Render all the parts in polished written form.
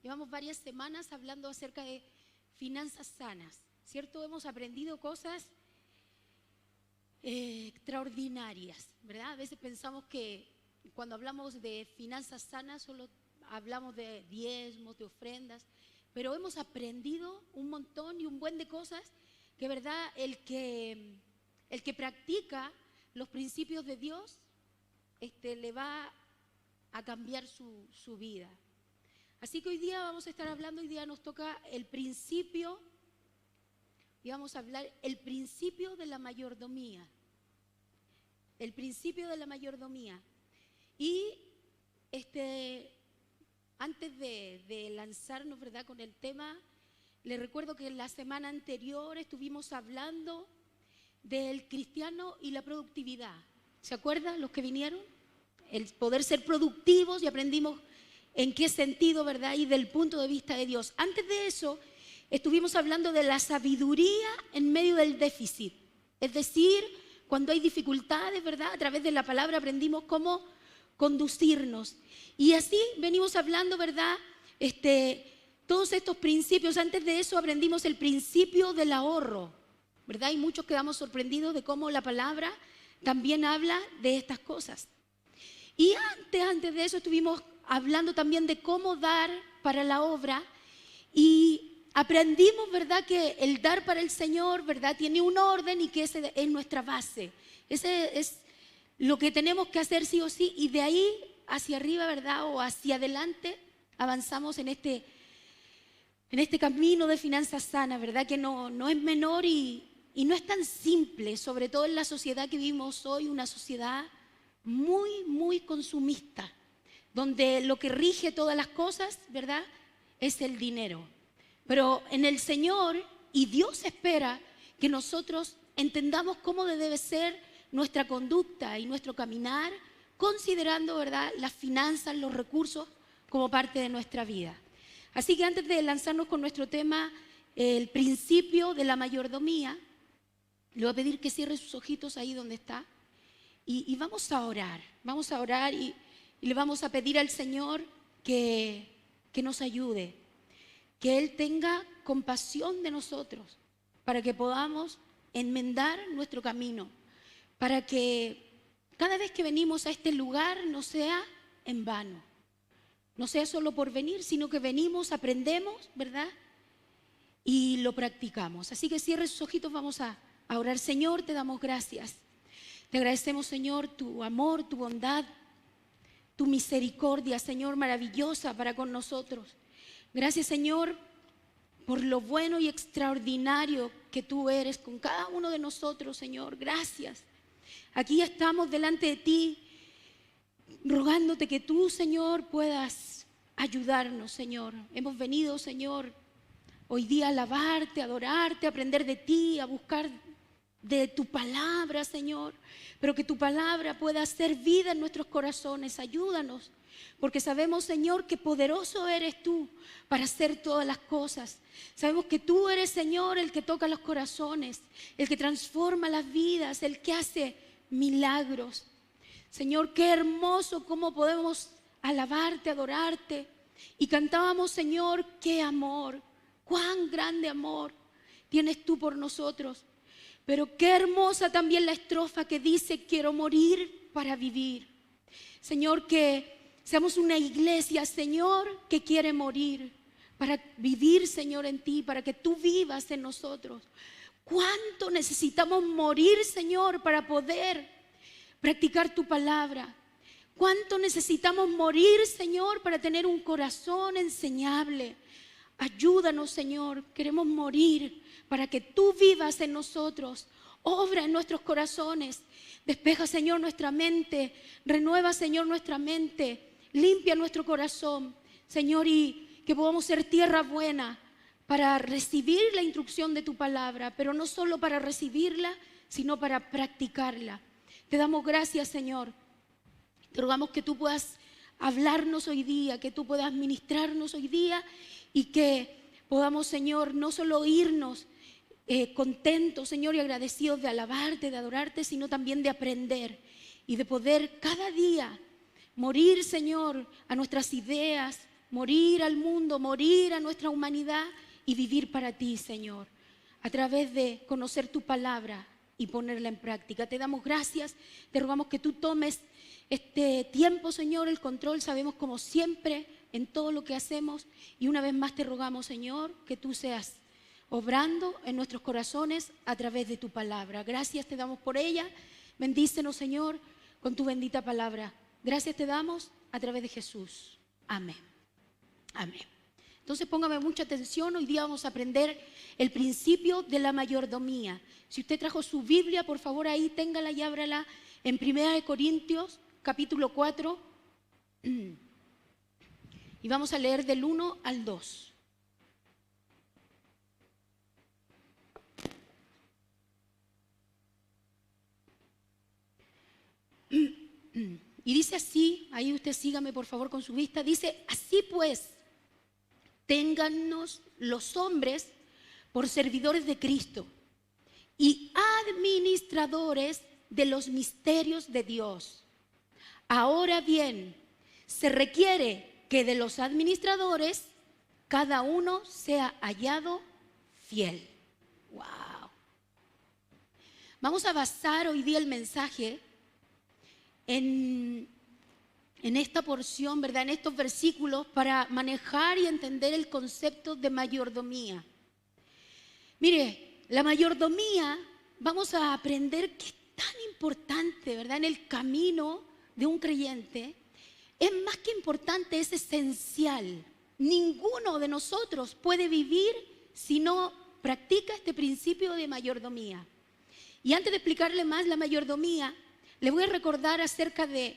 Llevamos varias semanas hablando acerca de finanzas sanas, ¿cierto? Hemos aprendido cosas extraordinarias, ¿verdad? A veces pensamos que cuando hablamos de finanzas sanas solo hablamos de diezmos, de ofrendas, pero hemos aprendido un montón y un buen de cosas que, ¿verdad? El que practica los principios de Dios le va a cambiar su vida. Así que hoy día vamos a estar hablando, hoy día nos toca el principio, y vamos a hablar el principio de la mayordomía. El principio de la mayordomía. Y antes de lanzarnos, ¿verdad?, con el tema, les recuerdo que la semana anterior estuvimos hablando del cristiano y la productividad. ¿Se acuerdan los que vinieron? El poder ser productivos, y aprendimos en qué sentido, ¿verdad? Y del punto de vista de Dios. Antes de eso, estuvimos hablando de la sabiduría en medio del déficit. Es decir, cuando hay dificultades, ¿verdad? A través de la palabra aprendimos cómo conducirnos. Y así venimos hablando, ¿verdad? Todos estos principios. Antes de eso aprendimos el principio del ahorro, ¿verdad? Y muchos quedamos sorprendidos de cómo la palabra también habla de estas cosas. Y antes de eso estuvimos hablando también de cómo dar para la obra, y aprendimos, ¿verdad?, que el dar para el Señor, ¿verdad?, tiene un orden, y que ese es nuestra base. Ese es lo que tenemos que hacer sí o sí, y de ahí hacia arriba, ¿verdad?, o hacia adelante avanzamos en este camino de finanzas sanas, ¿verdad?, que no es menor y no es tan simple, sobre todo en la sociedad que vivimos hoy, una sociedad muy, muy consumista, donde lo que rige todas las cosas, ¿verdad?, es el dinero. Pero en el Señor, y Dios espera que nosotros entendamos cómo debe ser nuestra conducta y nuestro caminar, considerando, ¿verdad?, las finanzas, los recursos como parte de nuestra vida. Así que antes de lanzarnos con nuestro tema, el principio de la mayordomía, le voy a pedir que cierre sus ojitos ahí donde está, y vamos a orar y le vamos a pedir al Señor que nos ayude, que Él tenga compasión de nosotros, para que podamos enmendar nuestro camino, para que cada vez que venimos a este lugar no sea en vano, no sea solo por venir, sino que venimos, aprendemos, ¿verdad?, y lo practicamos. Así que cierre sus ojitos, vamos a orar. Señor, te damos gracias. Te agradecemos, Señor, tu amor, tu bondad, tu misericordia, Señor, maravillosa para con nosotros. Gracias, Señor, por lo bueno y extraordinario que tú eres con cada uno de nosotros, Señor. Gracias. Aquí estamos delante de ti, rogándote que tú, Señor, puedas ayudarnos, Señor. Hemos venido, Señor, hoy día a alabarte, a adorarte, a aprender de ti, a buscar de tu palabra, Señor, pero que tu palabra pueda hacer vida en nuestros corazones. Ayúdanos, porque sabemos, Señor, que poderoso eres tú para hacer todas las cosas. Sabemos que tú eres, Señor, el que toca los corazones, el que transforma las vidas, el que hace milagros. Señor, qué hermoso cómo podemos alabarte, adorarte. Y cantábamos, Señor, qué amor, cuán grande amor tienes tú por nosotros. Pero qué hermosa también la estrofa que dice: quiero morir para vivir. Señor, que seamos una iglesia, Señor, que quiere morir para vivir, Señor, en ti, para que tú vivas en nosotros. ¿Cuánto necesitamos morir, Señor, para poder practicar tu palabra? ¿Cuánto necesitamos morir, Señor, para tener un corazón enseñable? Ayúdanos, Señor, queremos morir para que tú vivas en nosotros. Obra en nuestros corazones. Despeja, Señor, nuestra mente. Renueva, Señor, nuestra mente. Limpia nuestro corazón, Señor, y que podamos ser tierra buena para recibir la instrucción de tu palabra, pero no solo para recibirla, sino para practicarla. Te damos gracias, Señor. Te rogamos que tú puedas hablarnos hoy día, que tú puedas ministrarnos hoy día, y que podamos, Señor, no solo oírnos contentos, Señor, y agradecidos de alabarte, de adorarte, sino también de aprender y de poder cada día morir, Señor, a nuestras ideas, morir al mundo, morir a nuestra humanidad y vivir para ti, Señor, a través de conocer tu palabra y ponerla en práctica. Te damos gracias, te rogamos que tú tomes este tiempo, Señor, el control. Sabemos como siempre en todo lo que hacemos y una vez más te rogamos, Señor, que tú seas obrando en nuestros corazones a través de tu palabra. Gracias te damos por ella. Bendícenos, Señor, con tu bendita palabra. Gracias te damos a través de Jesús. Amén. Amén. Entonces póngame mucha atención. Hoy día vamos a aprender el principio de la mayordomía. Si usted trajo su Biblia, por favor ahí téngala y ábrala en 1 Corintios capítulo 4 y vamos a leer del 1 al 2. Y dice así, ahí usted sígame por favor con su vista, dice: así pues, téngannos los hombres por servidores de Cristo y administradores de los misterios de Dios. Ahora bien, se requiere que de los administradores cada uno sea hallado fiel. Wow. Vamos a basar hoy día el mensaje en esta porción, ¿verdad? En estos versículos para manejar y entender el concepto de mayordomía. Mire, la mayordomía vamos a aprender que es tan importante, ¿verdad? En el camino de un creyente. Es más que importante, es esencial. Ninguno de nosotros puede vivir si no practica este principio de mayordomía. Y antes de explicarle más la mayordomía, le voy a recordar acerca de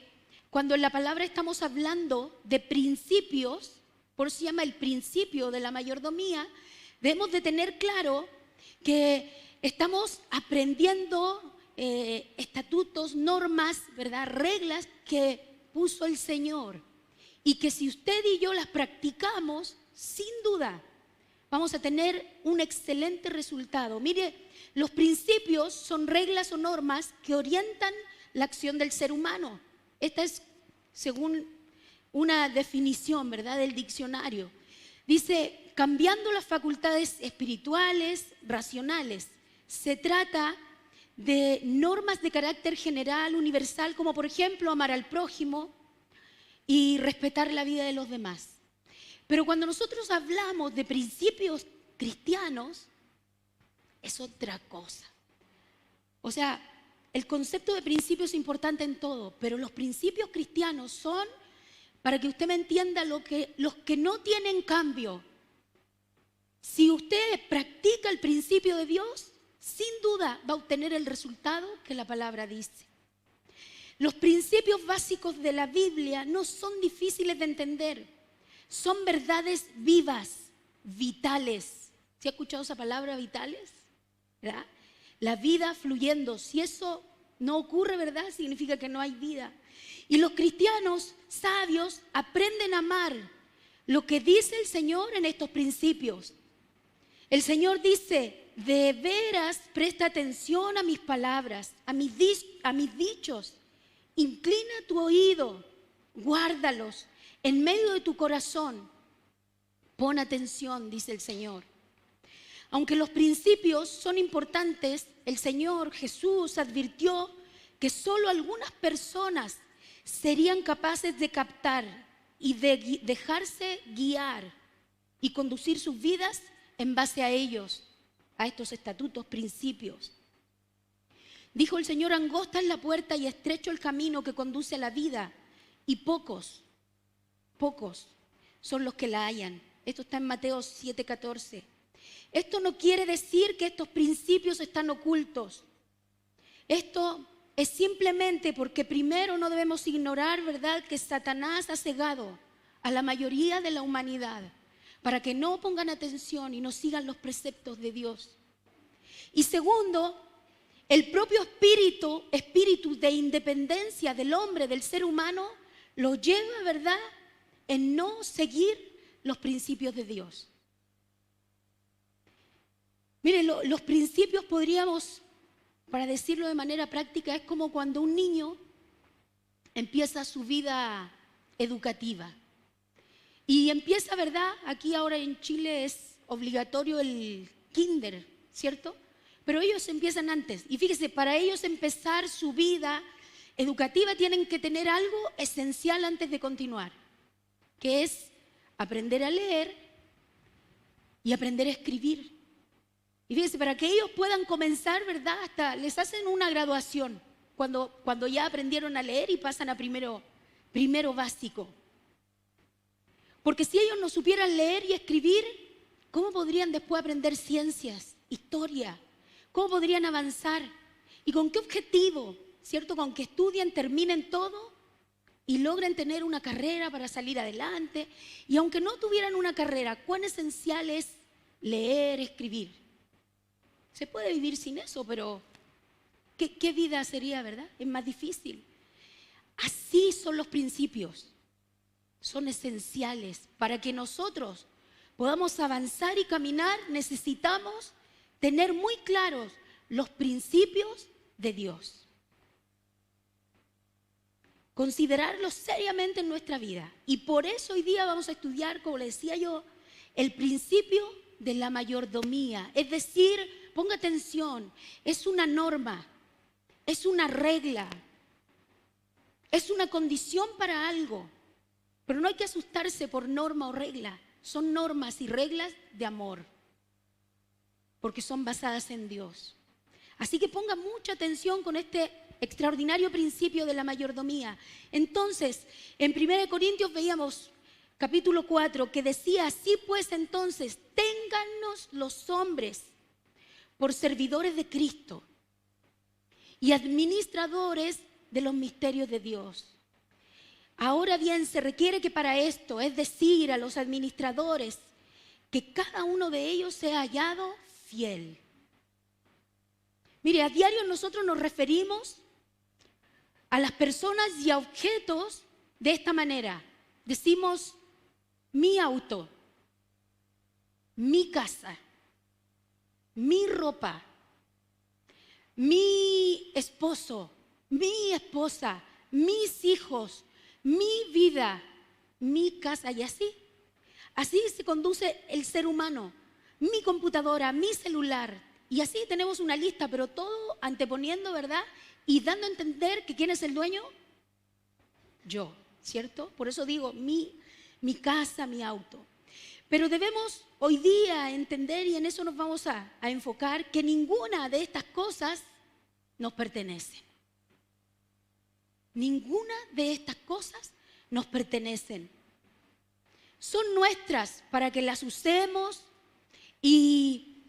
cuando en la palabra estamos hablando de principios, por eso se llama el principio de la mayordomía. Debemos de tener claro que estamos aprendiendo estatutos, normas, ¿verdad? Reglas que puso el Señor y que si usted y yo las practicamos, sin duda vamos a tener un excelente resultado. Mire, los principios son reglas o normas que orientan la acción del ser humano. Esta es según una definición, ¿verdad?, del diccionario. Dice: cambiando las facultades espirituales, racionales. Se trata de normas de carácter general, universal, como por ejemplo amar al prójimo y respetar la vida de los demás. Pero cuando nosotros hablamos de principios cristianos, es otra cosa. O sea, el concepto de principio es importante en todo, pero los principios cristianos son, para que usted me entienda, los que no tienen cambio. Si usted practica el principio de Dios, sin duda va a obtener el resultado que la palabra dice. Los principios básicos de la Biblia no son difíciles de entender. Son verdades vivas, vitales. ¿Se ha escuchado esa palabra, vitales? ¿Verdad? La vida fluyendo. Si eso no ocurre, ¿verdad?, significa que no hay vida. Y los cristianos sabios aprenden a amar lo que dice el Señor en estos principios. El Señor dice: de veras presta atención a mis palabras, a mis dichos. Inclina tu oído, guárdalos en medio de tu corazón. Pon atención, dice el Señor. Aunque los principios son importantes, el Señor Jesús advirtió que solo algunas personas serían capaces de captar y de dejarse guiar y conducir sus vidas en base a ellos, a estos estatutos, principios. Dijo el Señor: angosta es la puerta y estrecho el camino que conduce a la vida, y pocos son los que la hallan. Esto está en Mateo 7:14. Esto no quiere decir que estos principios están ocultos. Esto es simplemente porque primero no debemos ignorar, ¿verdad?, que Satanás ha cegado a la mayoría de la humanidad para que no pongan atención y no sigan los preceptos de Dios. Y segundo, el propio espíritu de independencia del hombre, del ser humano, lo lleva, ¿verdad?, en no seguir los principios de Dios. Miren, los principios podríamos, para decirlo de manera práctica, es como cuando un niño empieza su vida educativa. Y empieza, ¿verdad? Aquí ahora en Chile es obligatorio el kinder, ¿cierto? Pero ellos empiezan antes. Y fíjese, para ellos empezar su vida educativa tienen que tener algo esencial antes de continuar, que es aprender a leer y aprender a escribir. Y fíjese, para que ellos puedan comenzar, ¿verdad? Hasta les hacen una graduación cuando ya aprendieron a leer y pasan a primero básico. Porque si ellos no supieran leer y escribir, ¿cómo podrían después aprender ciencias, historia? ¿Cómo podrían avanzar? ¿Y con qué objetivo? ¿Cierto? Con que estudien, terminen todo y logren tener una carrera para salir adelante. Y aunque no tuvieran una carrera, ¿cuán esencial es leer, escribir? Se puede vivir sin eso, pero ¿qué vida sería, verdad? Es más difícil. Así son los principios. Son esenciales. Para que nosotros podamos avanzar y caminar, necesitamos tener muy claros los principios de Dios. Considerarlos seriamente en nuestra vida. Y por eso hoy día vamos a estudiar, como le decía yo, el principio de la mayordomía. Es decir, ponga atención, es una norma, es una regla, es una condición para algo. Pero no hay que asustarse por norma o regla. Son normas y reglas de amor, porque son basadas en Dios. Así que ponga mucha atención con este extraordinario principio de la mayordomía. Entonces, en 1 Corintios veíamos capítulo 4 que decía: así pues entonces, téngannos los hombres por servidores de Cristo y administradores de los misterios de Dios. Ahora bien, se requiere que para esto, es decir, a los administradores, que cada uno de ellos sea hallado fiel. Mire, a diario nosotros nos referimos a las personas y a objetos de esta manera. Decimos mi auto, mi casa, mi ropa, mi esposo, mi esposa, mis hijos, mi vida, mi casa, y así. Así se conduce el ser humano. Mi computadora, mi celular. Y así tenemos una lista, pero todo anteponiendo, ¿verdad? Y dando a entender que ¿quién es el dueño? Yo, ¿cierto? Por eso digo mi casa, mi auto. Pero debemos hoy día entender, y en eso nos vamos a enfocar, que ninguna de estas cosas nos pertenece. Ninguna de estas cosas nos pertenecen. Son nuestras para que las usemos y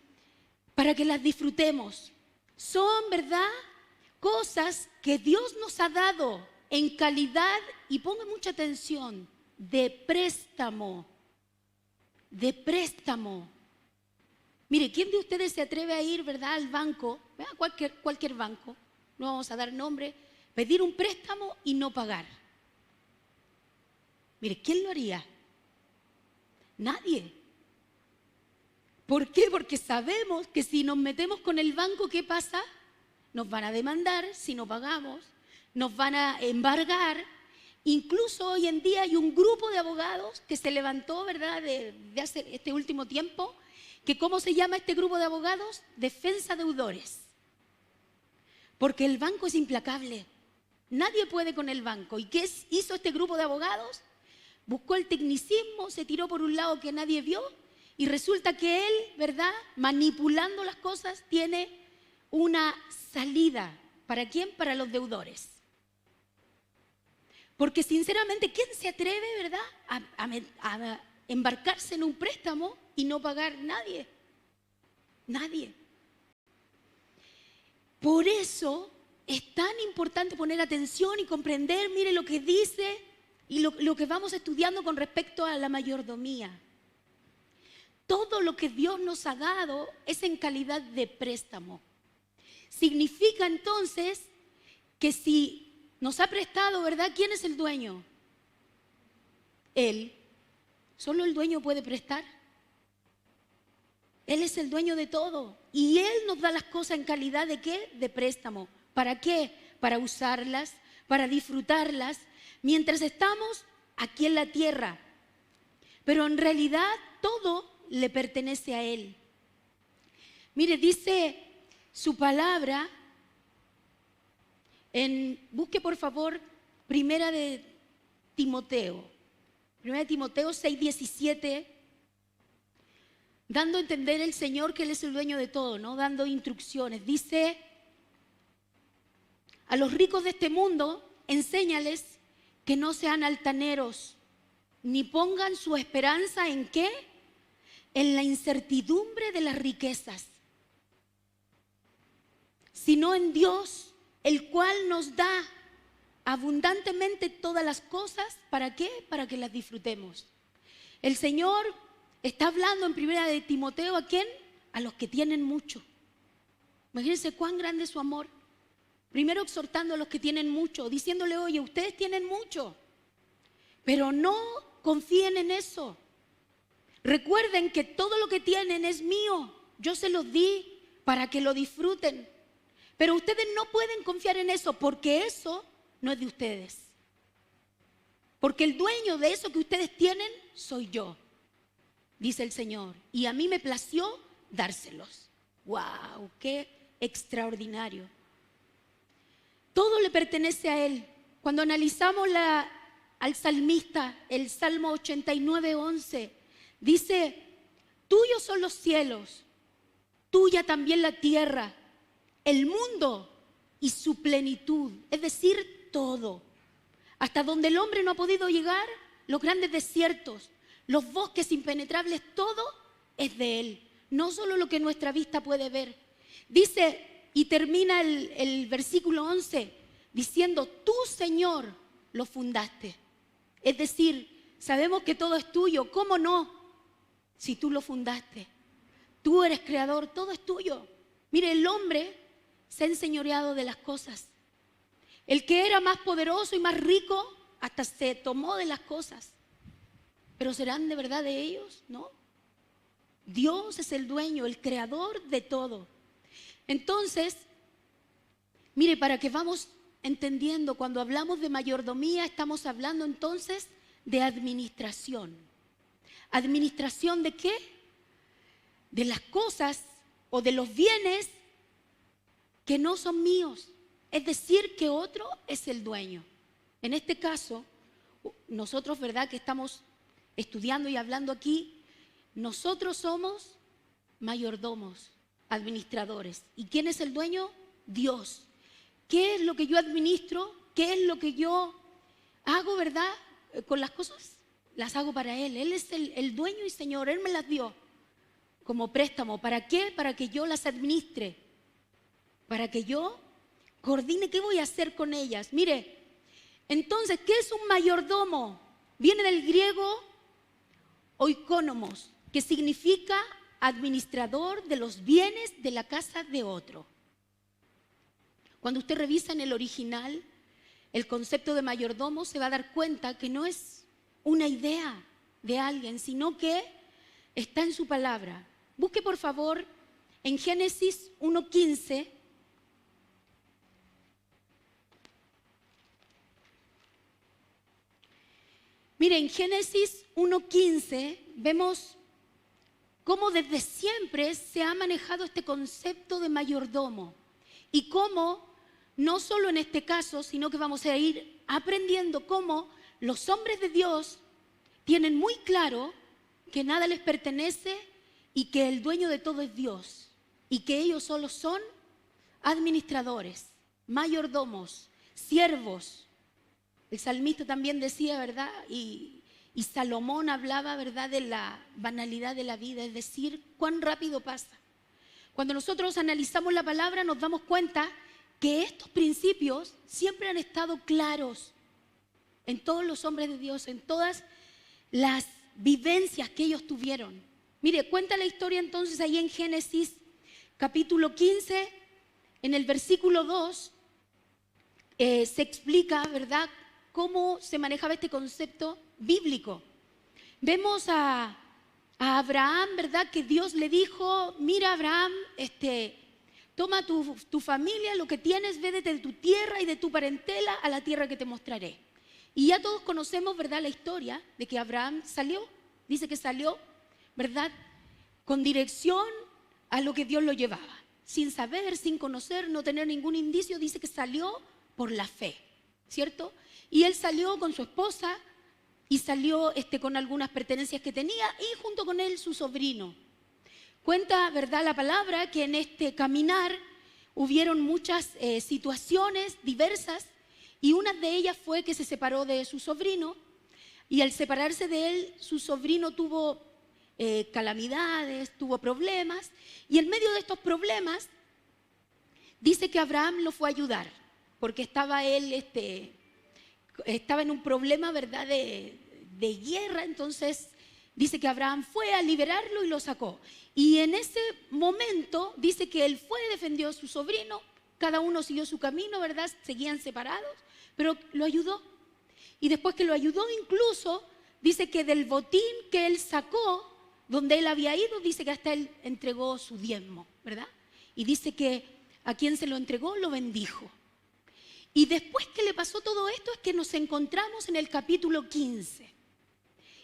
para que las disfrutemos. Son, ¿verdad?, cosas que Dios nos ha dado en calidad, y ponga mucha atención, de préstamo. De préstamo. Mire, ¿quién de ustedes se atreve a ir, ¿verdad?, al banco, cualquier banco, no vamos a dar nombre, pedir un préstamo y no pagar? Mire, ¿quién lo haría? Nadie. ¿Por qué? Porque sabemos que si nos metemos con el banco, ¿qué pasa? Nos van a demandar si no pagamos, nos van a embargar. Incluso hoy en día hay un grupo de abogados que se levantó, ¿verdad?, de hace este último tiempo, que ¿cómo se llama este grupo de abogados? Defensa deudores. Porque el banco es implacable. Nadie puede con el banco. ¿Y qué hizo este grupo de abogados? Buscó el tecnicismo, se tiró por un lado que nadie vio, y resulta que él, ¿verdad?, manipulando las cosas, tiene una salida. ¿Para quién? Para los deudores. Porque sinceramente, ¿quién se atreve, verdad, a embarcarse en un préstamo y no pagar? Nadie. Nadie. Por eso es tan importante poner atención y comprender, mire lo que dice y lo que vamos estudiando con respecto a la mayordomía. Todo lo que Dios nos ha dado es en calidad de préstamo. Significa entonces que si nos ha prestado, ¿verdad?, ¿quién es el dueño? Él. Solo el dueño puede prestar. Él es el dueño de todo. Y Él nos da las cosas en calidad ¿de qué? De préstamo. ¿Para qué? Para usarlas, para disfrutarlas, mientras estamos aquí en la tierra. pero en realidad todo le pertenece a Él. Mire, dice su palabra, busque por favor Primera de Timoteo 6:17, dando a entender el Señor que Él es el dueño de todo, ¿no? Dando instrucciones. Dice: a los ricos de este mundo, enséñales que no sean altaneros, ni pongan su esperanza ¿en qué? En la incertidumbre de las riquezas, sino en Dios, el cual nos da abundantemente todas las cosas. ¿Para qué? Para que las disfrutemos. El Señor está hablando en Primera de Timoteo, ¿a quién? A los que tienen mucho. Imagínense cuán grande es su amor. Primero exhortando a los que tienen mucho, diciéndole: oye, ustedes tienen mucho, pero no confíen en eso. Recuerden que todo lo que tienen es mío. Yo se los di para que lo disfruten. Pero ustedes no pueden confiar en eso, porque eso no es de ustedes. Porque el dueño de eso que ustedes tienen soy yo, dice el Señor. Y a mí me plació dárselos. ¡Wow! ¡Qué extraordinario! Todo le pertenece a Él. Cuando analizamos al salmista, el Salmo 89:11, dice: tuyos son los cielos, tuya también la tierra, el mundo y su plenitud, es decir, todo. Hasta donde el hombre no ha podido llegar, los grandes desiertos, los bosques impenetrables, todo es de Él. No solo lo que nuestra vista puede ver. Dice, y termina el versículo 11 diciendo: tú, Señor, lo fundaste. Es decir, sabemos que todo es tuyo. ¿Cómo no? Si tú lo fundaste. Tú eres creador, todo es tuyo. Mire, el hombre se ha enseñoreado de las cosas. El que era más poderoso y más rico hasta se tomó de las cosas. ¿Pero serán de verdad de ellos? No. Dios es el dueño, el creador de todo. Entonces, mire, para que vamos entendiendo, cuando hablamos de mayordomía, estamos hablando entonces de administración. ¿Administración de qué? De las cosas o de los bienes que no son míos. Es decir, que otro es el dueño. En este caso, nosotros, ¿verdad?, que estamos estudiando y hablando aquí, nosotros somos mayordomos, administradores. ¿Y quién es el dueño? Dios. ¿Qué es lo que yo administro? ¿Qué es lo que yo hago, verdad? Con las cosas, las hago para Él. Él es el dueño y Señor. Él me las dio como préstamo. ¿Para qué? Para que yo las administre. Para que yo coordine qué voy a hacer con ellas. Mire, entonces, ¿qué es un mayordomo? Viene del griego oikonomos, que significa administrador de los bienes de la casa de otro. Cuando usted revisa en el original el concepto de mayordomo, se va a dar cuenta que no es una idea de alguien, sino que está en su palabra. Busque por favor en Génesis 1:15. Mire, en Génesis 1:15 vemos cómo desde siempre se ha manejado este concepto de mayordomo y cómo, no solo en este caso, sino que vamos a ir aprendiendo cómo los hombres de Dios tienen muy claro que nada les pertenece y que el dueño de todo es Dios y que ellos solo son administradores, mayordomos, siervos. El salmista también decía, ¿verdad? Y Salomón hablaba, ¿verdad?, de la banalidad de la vida, es decir, cuán rápido pasa. Cuando nosotros analizamos la palabra nos damos cuenta que estos principios siempre han estado claros en todos los hombres de Dios, en todas las vivencias que ellos tuvieron. Mire, cuenta la historia entonces ahí en Génesis capítulo 15, en el versículo 2, se explica, ¿verdad?, cómo se manejaba este concepto bíblico. Vemos a Abraham, ¿verdad?, que Dios le dijo: mira, Abraham, toma tu familia, lo que tienes, vete de tu tierra y de tu parentela a la tierra que te mostraré. Y ya todos conocemos, ¿verdad?, la historia de que Abraham salió Dice que salió, ¿verdad?, con dirección a lo que Dios lo llevaba. Sin saber, sin conocer, no tener ningún indicio, dice que salió por la fe, ¿cierto? Y él salió con su esposa y salió con algunas pertenencias que tenía y junto con él su sobrino. Cuenta, ¿verdad?, la palabra que en este caminar hubieron muchas situaciones diversas y una de ellas fue que se separó de su sobrino y al separarse de él, su sobrino tuvo calamidades, tuvo problemas y en medio de estos problemas dice que Abraham lo fue a ayudar porque estaba él, estaba en un problema, ¿verdad?, de guerra. Entonces dice que Abraham fue a liberarlo y lo sacó. Y en ese momento dice que él fue, defendió a su sobrino, cada uno siguió su camino, ¿verdad? Seguían separados, pero lo ayudó. Y después que lo ayudó incluso, dice que del botín que él sacó, donde él había ido, dice que hasta él entregó su diezmo, ¿verdad? Y dice que a quien se lo entregó lo bendijo. Y después que le pasó todo esto es que nos encontramos en el capítulo 15.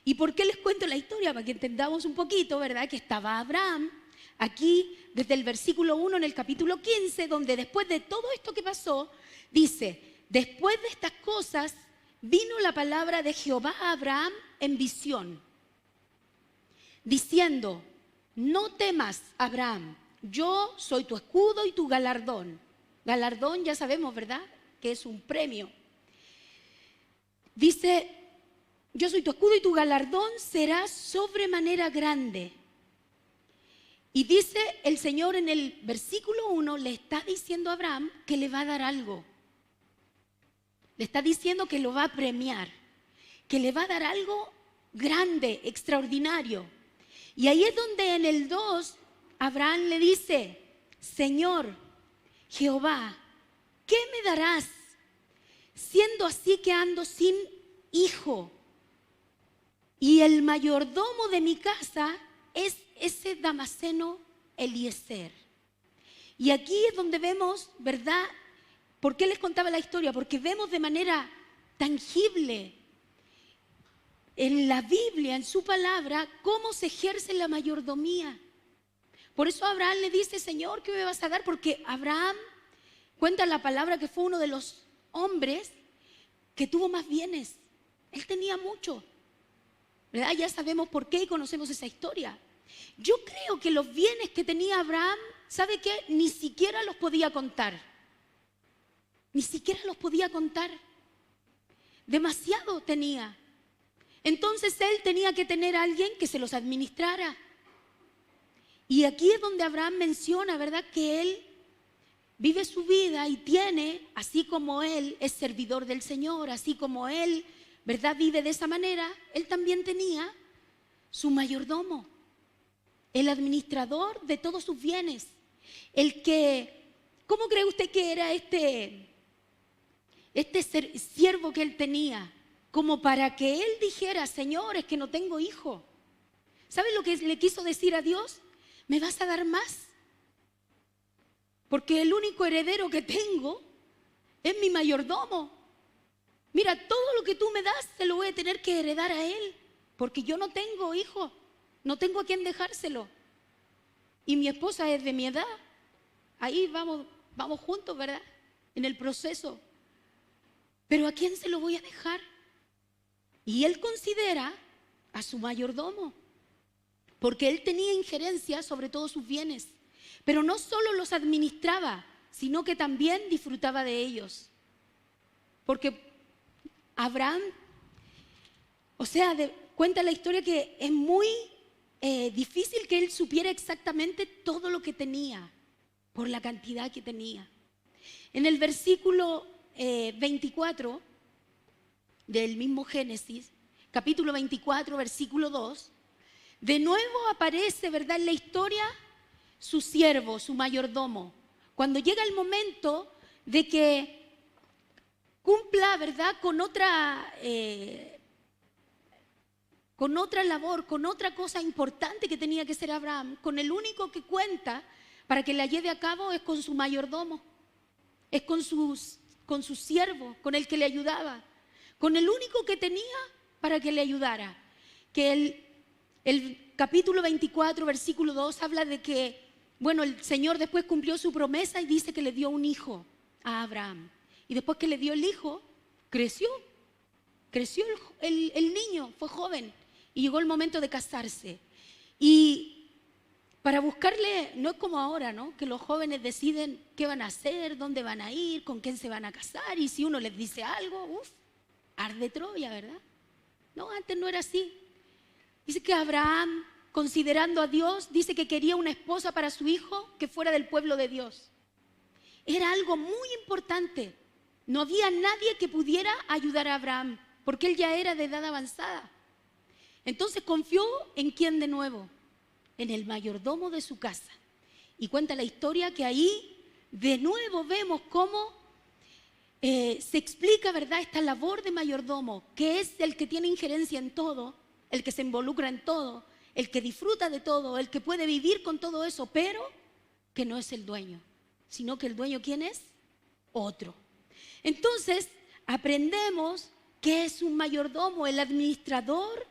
¿Y por qué les cuento la historia? Para que entendamos un poquito, ¿verdad? Que estaba Abraham aquí desde el versículo 1 en el capítulo 15, donde después de todo esto que pasó, dice, después de estas cosas vino la palabra de Jehová a Abraham en visión, diciendo, no temas, Abraham, yo soy tu escudo y tu galardón. Galardón ya sabemos, ¿verdad?, que es un premio. Dice, yo soy tu escudo y tu galardón será sobremanera grande. Y dice el Señor en el versículo 1, le está diciendo a Abraham que le va a dar algo. Le está diciendo que lo va a premiar, que le va a dar algo grande, extraordinario. Y ahí es donde en el 2 Abraham le dice, Señor, Jehová, ¿qué me darás siendo así que ando sin hijo? Y el mayordomo de mi casa es ese Damaseno Eliezer. Y aquí es donde vemos, ¿verdad? ¿Por qué les contaba la historia? Porque vemos de manera tangible en la Biblia, en su palabra, cómo se ejerce la mayordomía. Por eso Abraham le dice, Señor, ¿qué me vas a dar? Porque Abraham cuenta la palabra que fue uno de los hombres que tuvo más bienes. Él tenía mucho, ¿verdad? Ya sabemos por qué y conocemos esa historia. Yo creo que los bienes que tenía Abraham, ¿sabe qué? Ni siquiera los podía contar. Ni siquiera los podía contar. Demasiado tenía. Entonces él tenía que tener a alguien que se los administrara. Y aquí es donde Abraham menciona, ¿verdad?, que él vive su vida y tiene, así como él es servidor del Señor, así como él, ¿verdad?, vive de esa manera, él también tenía su mayordomo, el administrador de todos sus bienes, el que, ¿cómo cree usted que era este siervo que él tenía? Como para que él dijera, Señor, es que no tengo hijo. ¿Sabe lo que le quiso decir a Dios? ¿Me vas a dar más? Porque el único heredero que tengo es mi mayordomo. Mira, todo lo que tú me das se lo voy a tener que heredar a él, porque yo no tengo hijo, no tengo a quién dejárselo. Y mi esposa es de mi edad. Ahí vamos juntos, ¿verdad?, en el proceso. Pero ¿a quién se lo voy a dejar? Y él considera a su mayordomo, porque él tenía injerencia sobre todos sus bienes. Pero no solo los administraba, sino que también disfrutaba de ellos. Porque Abraham, cuenta la historia que es muy difícil que él supiera exactamente todo lo que tenía, por la cantidad que tenía. En el versículo 24 del mismo Génesis, capítulo 24, versículo 2, de nuevo aparece, ¿verdad?, en la historia su siervo, su mayordomo. Cuando llega el momento de que cumpla, ¿verdad?, con otra labor, con otra cosa importante que tenía que ser Abraham, con el único que cuenta para que la lleve a cabo es con su mayordomo, es con su siervo, con el que le ayudaba, con el único que tenía para que le ayudara, que El capítulo 24, versículo 2, habla de que, bueno, el Señor después cumplió su promesa y dice que le dio un hijo a Abraham. Y después que le dio el hijo, creció el niño, fue joven y llegó el momento de casarse. Y para buscarle, no es como ahora, ¿no? Que los jóvenes deciden qué van a hacer, dónde van a ir, con quién se van a casar, y si uno les dice algo, arde Troya, ¿verdad? No, antes no era así. Dice que Abraham, considerando a Dios, dice que quería una esposa para su hijo que fuera del pueblo de Dios. Era algo muy importante. No había nadie que pudiera ayudar a Abraham, porque él ya era de edad avanzada. Entonces confió en quién de nuevo, en el mayordomo de su casa. Y cuenta la historia que ahí de nuevo vemos cómo se explica, ¿verdad?, esta labor de mayordomo, que es el que tiene injerencia en todo, el que se involucra en todo, el que disfruta de todo, el que puede vivir con todo eso, pero que no es el dueño, sino que el dueño, ¿quién es? Otro. Entonces, aprendemos que es un mayordomo, el administrador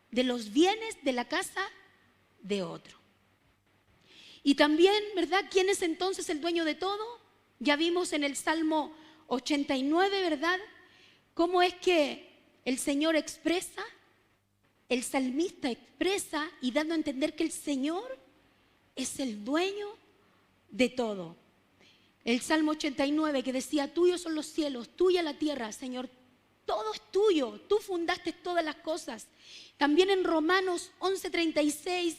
de los bienes de la casa de otro. Y también, ¿verdad?, ¿quién es entonces el dueño de todo? Ya vimos en el Salmo 89, ¿verdad?, cómo es que el Señor expresa, el salmista expresa y dando a entender que el Señor es el dueño de todo. El Salmo 89 que decía, tuyos son los cielos, tuya la tierra, Señor, todo es tuyo, tú fundaste todas las cosas. También en Romanos 11:36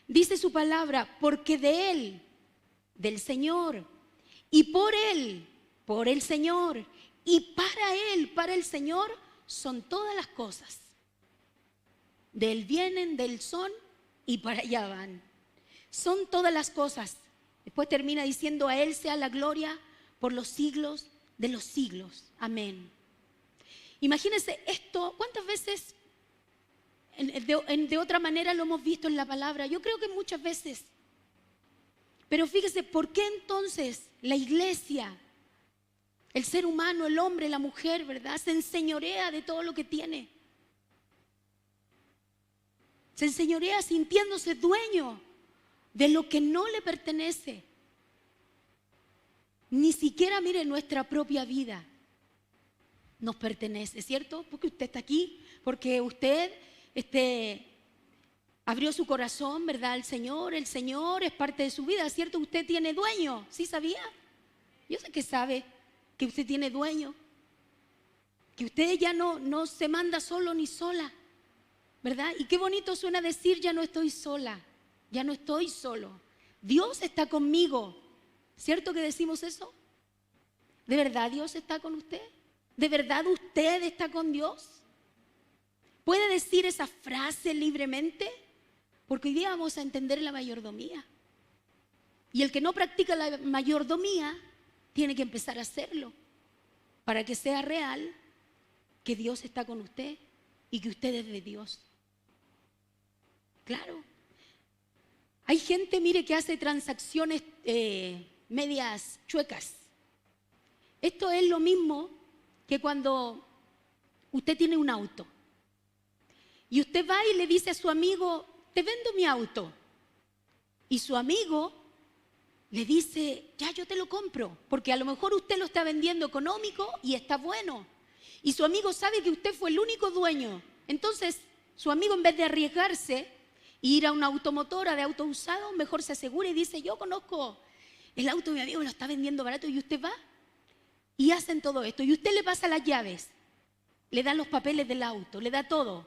dice su palabra, porque de Él, del Señor, y por Él, por el Señor, y para Él, para el Señor, son todas las cosas. De Él vienen, de Él son, y para allá van. Son todas las cosas. Después termina diciendo, a Él sea la gloria por los siglos de los siglos. Amén. Imagínense esto, ¿cuántas veces de otra manera lo hemos visto en la palabra? Yo creo que muchas veces. Pero fíjese, ¿por qué entonces la iglesia, el ser humano, el hombre, la mujer, ¿verdad?, se enseñorea de todo lo que tiene? Se enseñorea sintiéndose dueño de lo que no le pertenece. Ni siquiera, mire, nuestra propia vida nos pertenece, ¿cierto? Porque usted está aquí, porque usted abrió su corazón, ¿verdad?, al Señor. El Señor es parte de su vida, ¿cierto? Usted tiene dueño, ¿sí sabía? Yo sé que sabe que usted tiene dueño, que usted ya no se manda solo ni sola, ¿verdad? Y qué bonito suena decir, ya no estoy sola, ya no estoy solo. Dios está conmigo. ¿Cierto que decimos eso? ¿De verdad Dios está con usted? ¿De verdad usted está con Dios? ¿Puede decir esa frase libremente? Porque hoy día vamos a entender la mayordomía. Y el que no practica la mayordomía tiene que empezar a hacerlo para que sea real que Dios está con usted y que usted es de Dios. Claro. Hay gente, mire, que hace transacciones medias chuecas. Esto es lo mismo que cuando usted tiene un auto y usted va y le dice a su amigo, te vendo mi auto. Y su amigo le dice, ya yo te lo compro, porque a lo mejor usted lo está vendiendo económico y está bueno. Y su amigo sabe que usted fue el único dueño. Entonces, su amigo, en vez de arriesgarse e ir a una automotora de auto usado, mejor se asegura y dice, yo conozco el auto de mi amigo, me lo está vendiendo barato. Y usted va y hacen todo esto. Y usted le pasa las llaves, le da los papeles del auto, le da todo.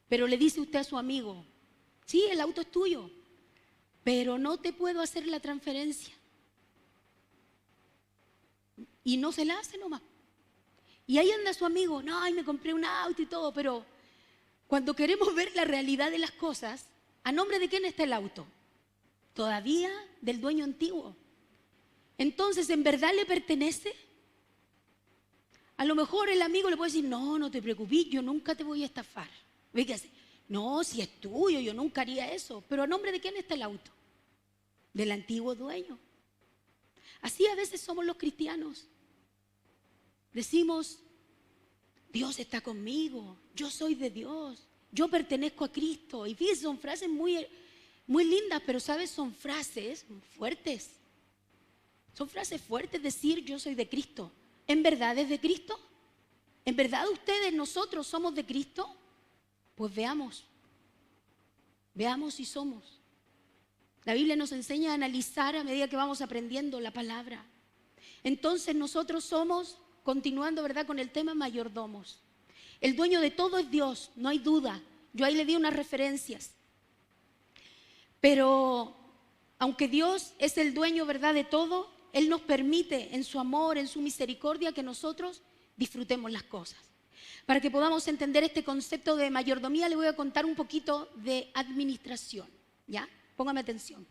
Pero le dice usted a su amigo, sí, el auto es tuyo, pero no te puedo hacer la transferencia. Y no se la hace nomás. Y ahí anda su amigo, no, ay, me compré un auto y todo, pero cuando queremos ver la realidad de las cosas, ¿a nombre de quién está el auto? Todavía del dueño antiguo. Entonces, ¿en verdad le pertenece? A lo mejor el amigo le puede decir, no, no te preocupes, yo nunca te voy a estafar. Fíjese, no, si es tuyo, yo nunca haría eso. Pero ¿a nombre de quién está el auto? Del antiguo dueño. Así a veces somos los cristianos. Decimos, Dios está conmigo, yo soy de Dios, yo pertenezco a Cristo. Y fíjense, son frases muy, muy lindas, pero ¿sabes? Son frases fuertes. Son frases fuertes decir yo soy de Cristo. ¿En verdad es de Cristo? ¿En verdad ustedes, nosotros somos de Cristo? Pues veamos si somos. La Biblia nos enseña a analizar a medida que vamos aprendiendo la palabra. Entonces nosotros somos, continuando, ¿verdad?, con el tema, mayordomos. El dueño de todo es Dios, no hay duda. Yo ahí le di unas referencias. Pero aunque Dios es el dueño, ¿verdad?, de todo, Él nos permite en su amor, en su misericordia, que nosotros disfrutemos las cosas. Para que podamos entender este concepto de mayordomía, le voy a contar un poquito de administración, ¿ya? Póngame atención.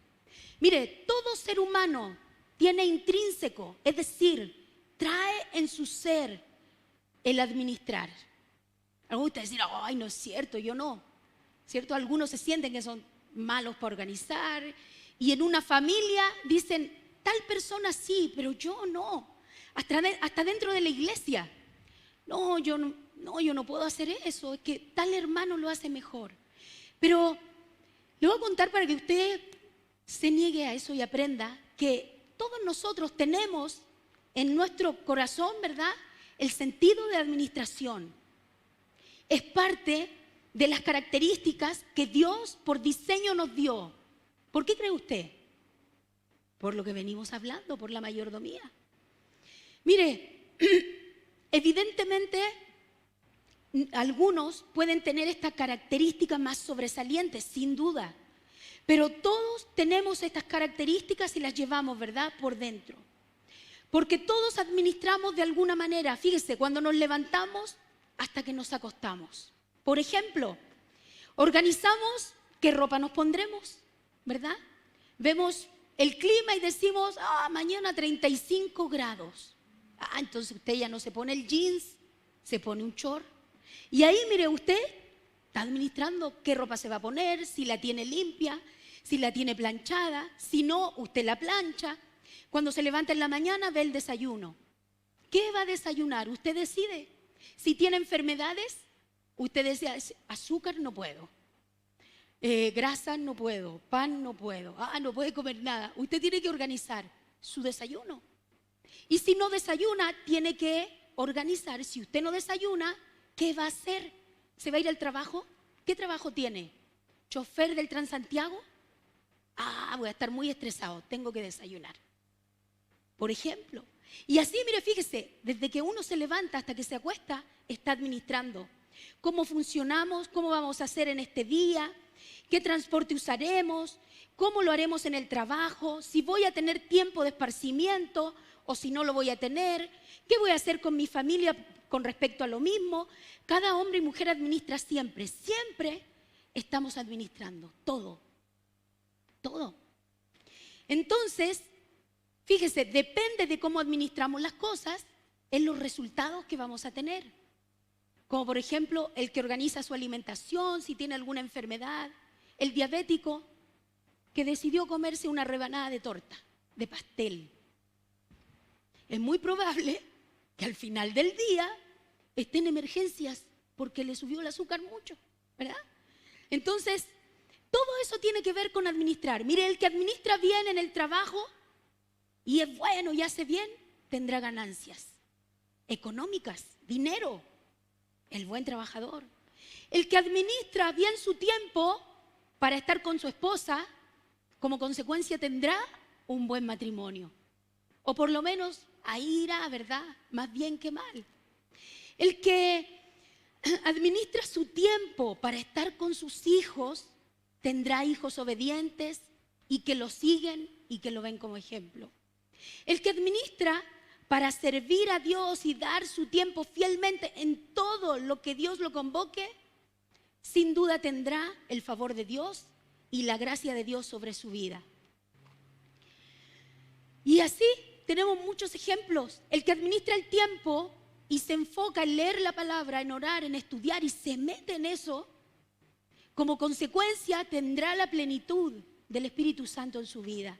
Mire, todo ser humano tiene intrínseco, es decir, trae en su ser el administrar. Algunos te decir, ay, no es cierto, yo no. ¿Cierto? Algunos se sienten que son malos para organizar y en una familia dicen, tal persona sí, pero yo no. Hasta dentro de la iglesia. No, yo no puedo hacer eso, es que tal hermano lo hace mejor. Pero le voy a contar para que usted se niegue a eso y aprenda que todos nosotros tenemos en nuestro corazón, ¿verdad?, el sentido de administración. Es parte de las características que Dios por diseño nos dio. ¿Por qué cree usted? Por lo que venimos hablando, por la mayordomía. Mire, evidentemente algunos pueden tener esta característica más sobresaliente, sin duda. Pero todos tenemos estas características y las llevamos, ¿verdad?, por dentro. Porque todos administramos de alguna manera, fíjese, cuando nos levantamos hasta que nos acostamos. Por ejemplo, organizamos qué ropa nos pondremos, ¿verdad? Vemos el clima y decimos, mañana 35 grados. Entonces usted ya no se pone el jeans, se pone un short. Y ahí, mire, usted está administrando qué ropa se va a poner, si la tiene limpia, si la tiene planchada, si no, usted la plancha. Cuando se levanta en la mañana, ve el desayuno. ¿Qué va a desayunar? Usted decide. Si tiene enfermedades, usted decide, azúcar no puedo, grasa no puedo, pan no puedo, no puede comer nada. Usted tiene que organizar su desayuno. Y si no desayuna, tiene que organizar. Si usted no desayuna, ¿qué va a hacer? ¿Se va a ir al trabajo? ¿Qué trabajo tiene? ¿Chofer del Transantiago? Voy a estar muy estresado, tengo que desayunar. Por ejemplo. Y así, mire, fíjese, desde que uno se levanta hasta que se acuesta, está administrando. ¿Cómo funcionamos? ¿Cómo vamos a hacer en este día? ¿Qué transporte usaremos? ¿Cómo lo haremos en el trabajo? ¿Si voy a tener tiempo de esparcimiento o si no lo voy a tener? ¿Qué voy a hacer con mi familia con respecto a lo mismo? Cada hombre y mujer administra siempre. Siempre estamos administrando. Todo. Todo. Entonces, fíjese, depende de cómo administramos las cosas en los resultados que vamos a tener. Como por ejemplo, el que organiza su alimentación, si tiene alguna enfermedad. El diabético que decidió comerse una rebanada de torta, de pastel. Es muy probable que al final del día esté en emergencias porque le subió el azúcar mucho, ¿verdad? Entonces, todo eso tiene que ver con administrar. Mire, el que administra bien en el trabajo y es bueno y hace bien, tendrá ganancias económicas, dinero, el buen trabajador. El que administra bien su tiempo para estar con su esposa, como consecuencia tendrá un buen matrimonio. O por lo menos ahí irá, ¿verdad? Más bien que mal. El que administra su tiempo para estar con sus hijos, tendrá hijos obedientes y que lo siguen y que lo ven como ejemplo. El que administra para servir a Dios y dar su tiempo fielmente en todo lo que Dios lo convoque, sin duda tendrá el favor de Dios y la gracia de Dios sobre su vida. Y así tenemos muchos ejemplos. El que administra el tiempo y se enfoca en leer la palabra, en orar, en estudiar y se mete en eso, como consecuencia tendrá la plenitud del Espíritu Santo en su vida.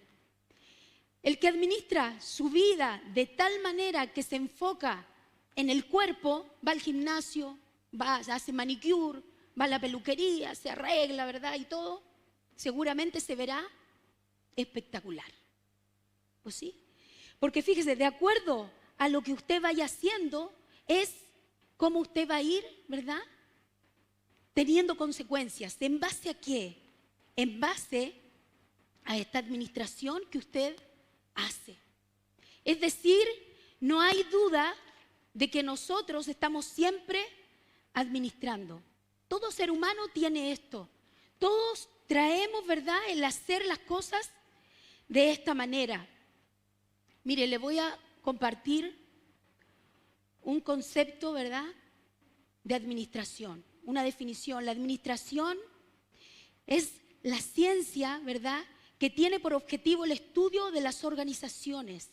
El que administra su vida de tal manera que se enfoca en el cuerpo, va al gimnasio, hace manicure, va a la peluquería, se arregla, ¿verdad? Y todo, seguramente se verá espectacular. Pues sí, porque fíjese, de acuerdo a lo que usted vaya haciendo, es cómo usted va a ir, ¿verdad? Teniendo consecuencias. ¿En base a qué? En base a esta administración que usted hace. Es decir, no hay duda de que nosotros estamos siempre administrando. Todo ser humano tiene esto. Todos traemos, ¿verdad?, el hacer las cosas de esta manera. Mire, le voy a compartir un concepto, ¿verdad?, de administración, una definición. La administración es la ciencia, ¿verdad?, que tiene por objetivo el estudio de las organizaciones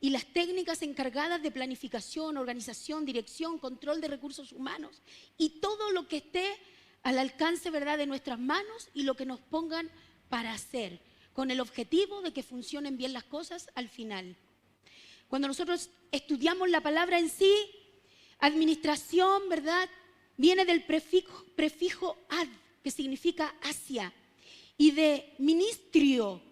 y las técnicas encargadas de planificación, organización, dirección, control de recursos humanos y todo lo que esté al alcance, ¿verdad?, de nuestras manos y lo que nos pongan para hacer, con el objetivo de que funcionen bien las cosas al final. Cuando nosotros estudiamos la palabra en sí, administración, ¿verdad?, viene del prefijo ad, que significa hacia, y de ministrio.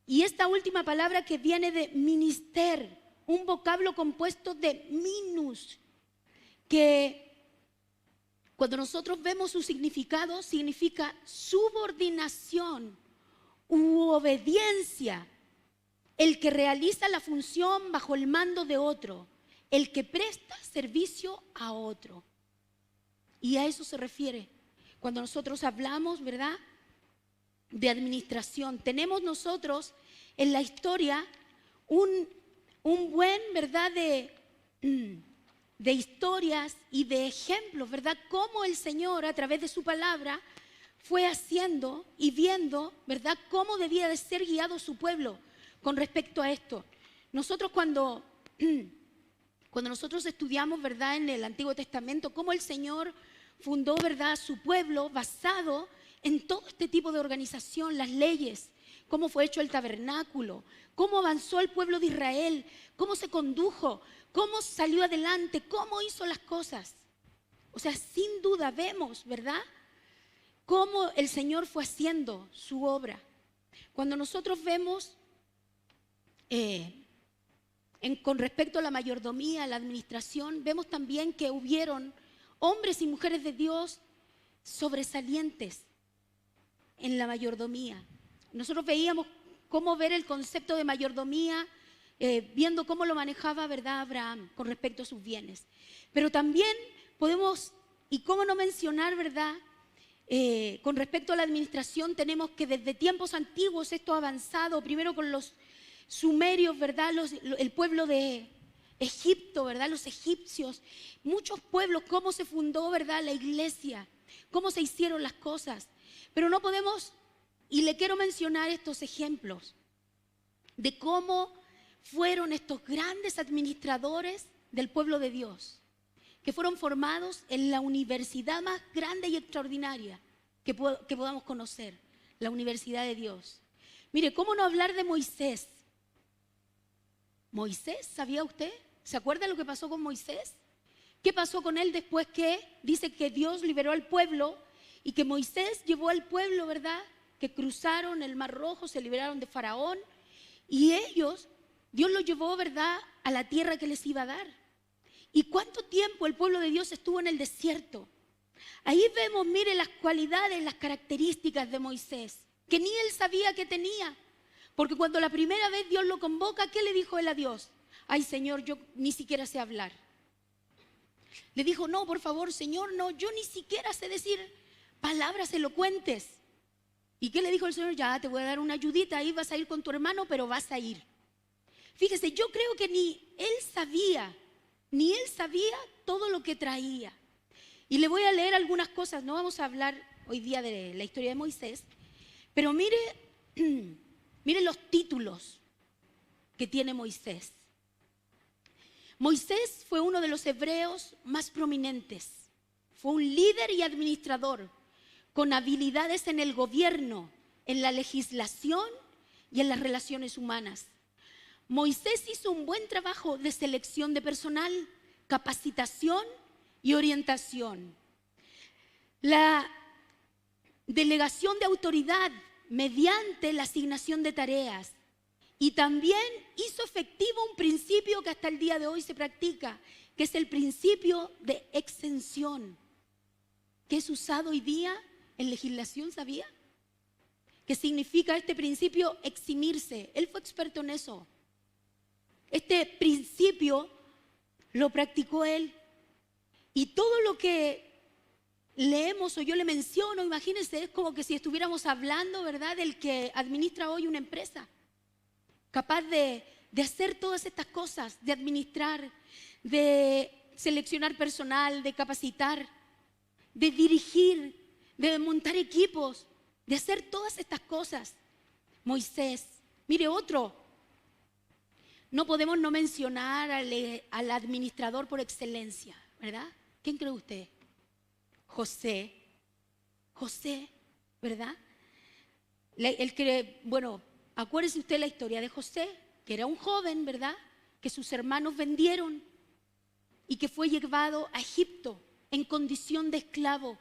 Y esta última palabra que viene de minister, un vocablo compuesto de minus, que cuando nosotros vemos su significado, significa subordinación u obediencia. El que realiza la función bajo el mando de otro, el que presta servicio a otro. Y a eso se refiere cuando nosotros hablamos, ¿verdad?, de administración. Tenemos nosotros en la historia un buen, ¿verdad?, de historias y de ejemplos, ¿verdad?, cómo el Señor a través de su palabra fue haciendo y viendo, ¿verdad?, cómo debía de ser guiado su pueblo con respecto a esto. Nosotros cuando nosotros estudiamos, ¿verdad?, en el Antiguo Testamento, cómo el Señor fundó, ¿verdad?, su pueblo basado en todo este tipo de organización, las leyes, cómo fue hecho el tabernáculo, cómo avanzó el pueblo de Israel, cómo se condujo, cómo salió adelante, cómo hizo las cosas. O sea, sin duda vemos, ¿verdad?, cómo el Señor fue haciendo su obra. Cuando nosotros vemos con respecto a la mayordomía, a la administración, vemos también que hubieron hombres y mujeres de Dios sobresalientes en la mayordomía. Nosotros veíamos cómo ver el concepto de mayordomía, viendo cómo lo manejaba, ¿verdad?, Abraham con respecto a sus bienes. Pero también podemos, y cómo no mencionar, ¿verdad?, con respecto a la administración, tenemos que desde tiempos antiguos esto ha avanzado, primero con los sumerios, ¿verdad?, el pueblo de Egipto, ¿verdad?, los egipcios, muchos pueblos, cómo se fundó, ¿verdad?, la iglesia, cómo se hicieron las cosas. Pero no podemos, y le quiero mencionar estos ejemplos de cómo fueron estos grandes administradores del pueblo de Dios, que fueron formados en la universidad más grande y extraordinaria que podamos conocer, la Universidad de Dios. Mire, ¿cómo no hablar de Moisés? Moisés, ¿sabía usted? ¿Se acuerda lo que pasó con Moisés? ¿Qué pasó con él después que dice que Dios liberó al pueblo y que Moisés llevó al pueblo, ¿verdad?, que cruzaron el Mar Rojo, se liberaron de Faraón y ellos, Dios los llevó, ¿verdad?, a la tierra que les iba a dar. ¿Y cuánto tiempo el pueblo de Dios estuvo en el desierto? Ahí vemos, mire, las cualidades, las características de Moisés, que ni él sabía que tenía. Porque cuando la primera vez Dios lo convoca, ¿qué le dijo él a Dios? Ay, Señor, yo ni siquiera sé hablar. Le dijo, no, por favor, Señor, no, yo ni siquiera sé decir palabras elocuentes. ¿Y qué le dijo el Señor? Ya te voy a dar una ayudita, ahí vas a ir con tu hermano, pero vas a ir. Fíjese, yo creo que ni él sabía todo lo que traía. Y le voy a leer algunas cosas, no vamos a hablar hoy día de la historia de Moisés, pero mire los títulos que tiene Moisés. Moisés fue uno de los hebreos más prominentes. Fue un líder y administrador con habilidades en el gobierno, en la legislación y en las relaciones humanas. Moisés hizo un buen trabajo de selección de personal, capacitación y orientación. La delegación de autoridad mediante la asignación de tareas. Y también hizo efectivo un principio que hasta el día de hoy se practica, que es el principio de exención, que es usado hoy día en legislación, ¿sabía? ¿Qué significa este principio? Eximirse. Él fue experto en eso. Este principio lo practicó él. Y todo lo que leemos o yo le menciono, imagínense, es como que si estuviéramos hablando, ¿verdad?, del que administra hoy una empresa. Capaz de hacer todas estas cosas, de administrar, de seleccionar personal, de capacitar, de dirigir, de montar equipos, de hacer todas estas cosas. Moisés, mire otro. No podemos no mencionar al administrador por excelencia, ¿verdad? ¿Quién cree usted? José, ¿verdad? Acuérdese usted la historia de José, que era un joven, ¿verdad?, que sus hermanos vendieron y que fue llevado a Egipto en condición de esclavo.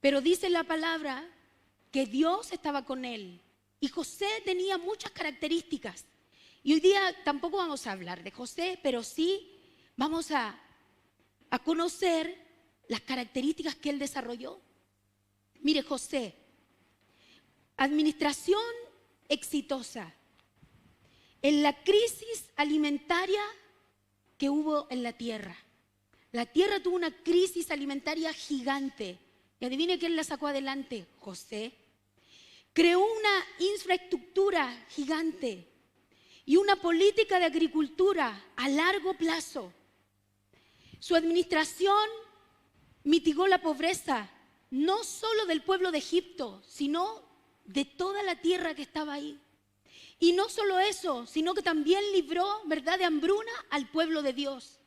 Pero dice la palabra que Dios estaba con él y José tenía muchas características. Y hoy día tampoco vamos a hablar de José, pero sí vamos a conocer las características que él desarrolló. Mire, José, administración exitosa en la crisis alimentaria que hubo en la tierra. La tierra tuvo una crisis alimentaria gigante. Y adivine quién la sacó adelante, José. Creó una infraestructura gigante y una política de agricultura a largo plazo. Su administración mitigó la pobreza, no solo del pueblo de Egipto, sino de toda la tierra que estaba ahí. Y no solo eso, sino que también libró, ¿verdad?, de hambruna al pueblo de Dios.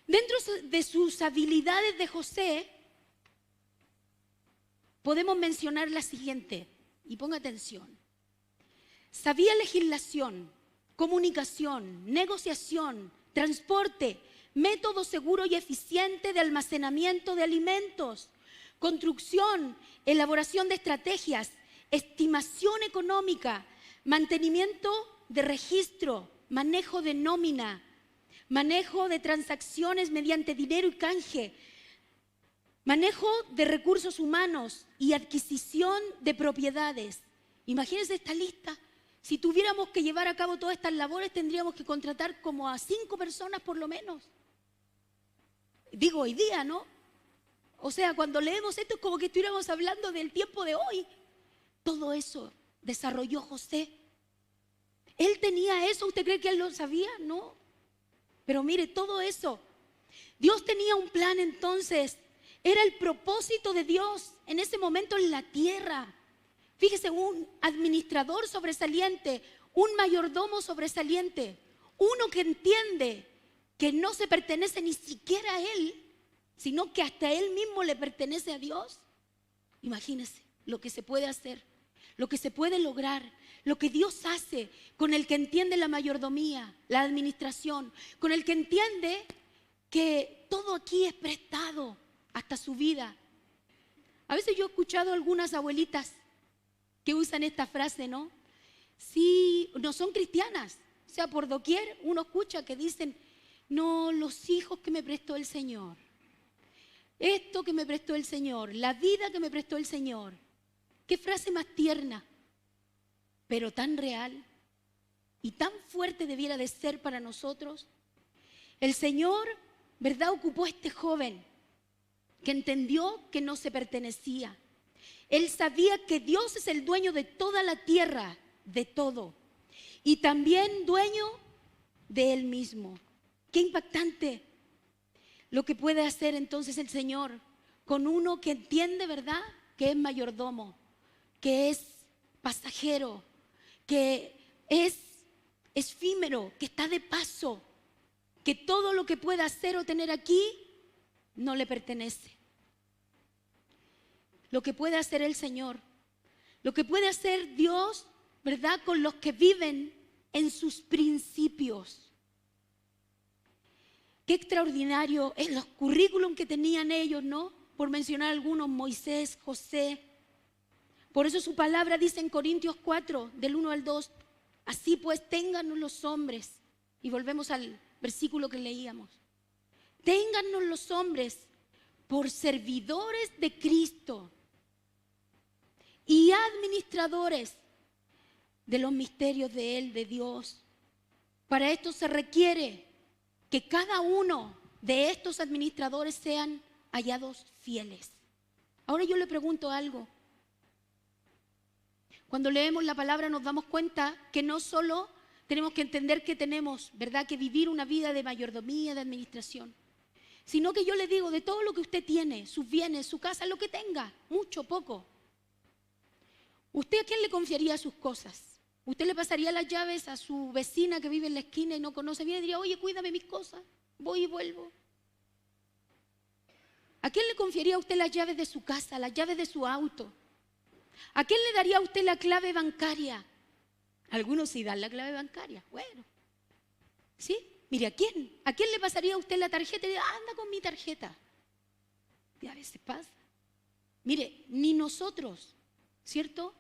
Dentro de sus habilidades de José, podemos mencionar la siguiente, y ponga atención. Sabía legislación, comunicación, negociación, transporte, método seguro y eficiente de almacenamiento de alimentos, construcción, elaboración de estrategias, estimación económica, mantenimiento de registro, manejo de nómina, manejo de transacciones mediante dinero y canje, manejo de recursos humanos y adquisición de propiedades. Imagínense esta lista. Si tuviéramos que llevar a cabo todas estas labores, tendríamos que contratar como a 5 personas por lo menos. Digo hoy día, ¿no? O sea, cuando leemos esto es como que estuviéramos hablando del tiempo de hoy. Todo eso desarrolló José. ¿Él tenía eso? ¿Usted cree que él lo sabía? No. Pero mire, todo eso. Dios tenía un plan entonces. Era el propósito de Dios en ese momento en la tierra. Fíjese, un administrador sobresaliente, un mayordomo sobresaliente, uno que entiende que no se pertenece ni siquiera a él, sino que hasta él mismo le pertenece a Dios. Imagínese lo que se puede hacer, lo que se puede lograr, lo que Dios hace con el que entiende la mayordomía, la administración, con el que entiende que todo aquí es prestado hasta su vida. A veces yo he escuchado a algunas abuelitas que usan esta frase, ¿no? Sí, no son cristianas. O sea, por doquier uno escucha que dicen, no, los hijos que me prestó el Señor, esto que me prestó el Señor, la vida que me prestó el Señor. Qué frase más tierna, pero tan real y tan fuerte debiera de ser para nosotros. El Señor, ¿verdad?, ocupó a este joven que entendió que no se pertenecía. Él sabía que Dios es el dueño de toda la tierra, de todo, y también dueño de él mismo. Qué impactante lo que puede hacer entonces el Señor con uno que entiende, ¿verdad?, que es mayordomo, que es pasajero, que es efímero, que está de paso, que todo lo que pueda hacer o tener aquí no le pertenece. Lo que puede hacer el Señor, lo que puede hacer Dios, ¿verdad?, con los que viven en sus principios. qué extraordinario es los currículum que tenían ellos, ¿no? Por mencionar algunos, Moisés, José. Por eso su palabra dice en Corintios 4, del 1 al 2, así pues téngannos los hombres. Y volvemos al versículo que leíamos. Téngannos los hombres por servidores de Cristo y administradores de los misterios de Él, de Dios. Para esto se requiere que cada uno de estos administradores sean hallados fieles. Ahora yo le pregunto algo. Cuando leemos la palabra nos damos cuenta que no solo tenemos que entender que tenemos, ¿verdad?, que vivir una vida de mayordomía, de administración, sino que yo le digo, de todo lo que usted tiene, sus bienes, su casa, lo que tenga, mucho, poco, ¿usted a quién le confiaría sus cosas? ¿Usted le pasaría las llaves a su vecina que vive en la esquina y no conoce bien y diría, oye, cuídame mis cosas, voy y vuelvo? ¿A quién le confiaría usted las llaves de su casa, las llaves de su auto? ¿A quién le daría a usted la clave bancaria? Algunos sí dan la clave bancaria. Bueno, ¿sí? Mire, ¿a quién? ¿A quién le pasaría a usted la tarjeta y diría, anda con mi tarjeta? Y a veces pasa. Mire, ni nosotros, ¿cierto?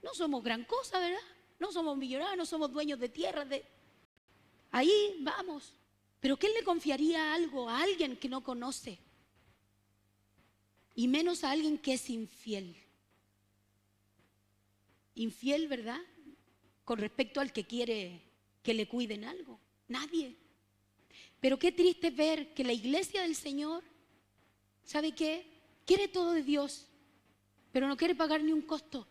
No somos gran cosa, ¿verdad? No somos millonarios, no somos dueños de tierras. Ahí vamos. Pero ¿quién le confiaría algo a alguien que no conoce? Y menos a alguien que es infiel. Infiel, ¿verdad? Con respecto al que quiere que le cuiden algo. Nadie. Pero qué triste ver que la iglesia del Señor, ¿sabe qué? Quiere todo de Dios, pero no quiere pagar ni un costo.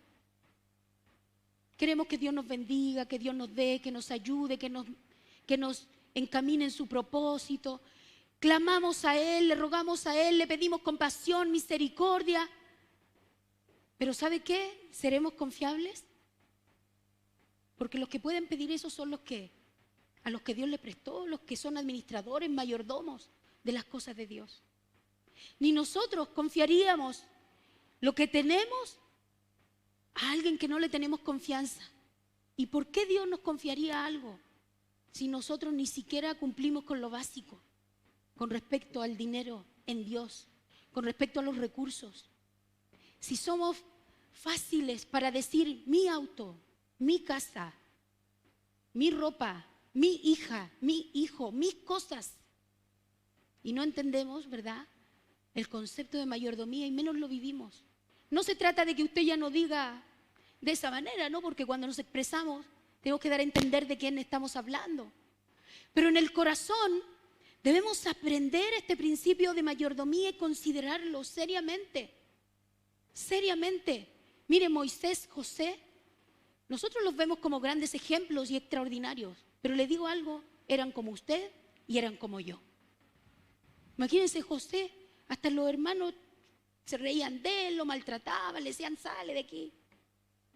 Queremos que Dios nos bendiga, que Dios nos dé, que nos ayude, que nos encamine en su propósito. Clamamos a Él, le rogamos a Él, le pedimos compasión, misericordia. Pero ¿sabe qué? ¿Seremos confiables? Porque los que pueden pedir eso son a los que Dios le prestó, los que son administradores, mayordomos de las cosas de Dios. Ni nosotros confiaríamos lo que tenemos a alguien que no le tenemos confianza. ¿Y por qué Dios nos confiaría algo si nosotros ni siquiera cumplimos con lo básico con respecto al dinero en Dios, con respecto a los recursos? Si somos fáciles para decir mi auto, mi casa, mi ropa, mi hija, mi hijo, mis cosas, y no entendemos, ¿verdad?, el concepto de mayordomía y menos lo vivimos. No se trata de que usted ya no diga de esa manera, ¿no? Porque cuando nos expresamos tenemos que dar a entender de quién estamos hablando. Pero en el corazón debemos aprender este principio de mayordomía y considerarlo seriamente. Seriamente. Mire, Moisés, José, nosotros los vemos como grandes ejemplos y extraordinarios, pero le digo algo, eran como usted y eran como yo. Imagínense, José, hasta los hermanos se reían de él, lo maltrataban, le decían, sale de aquí.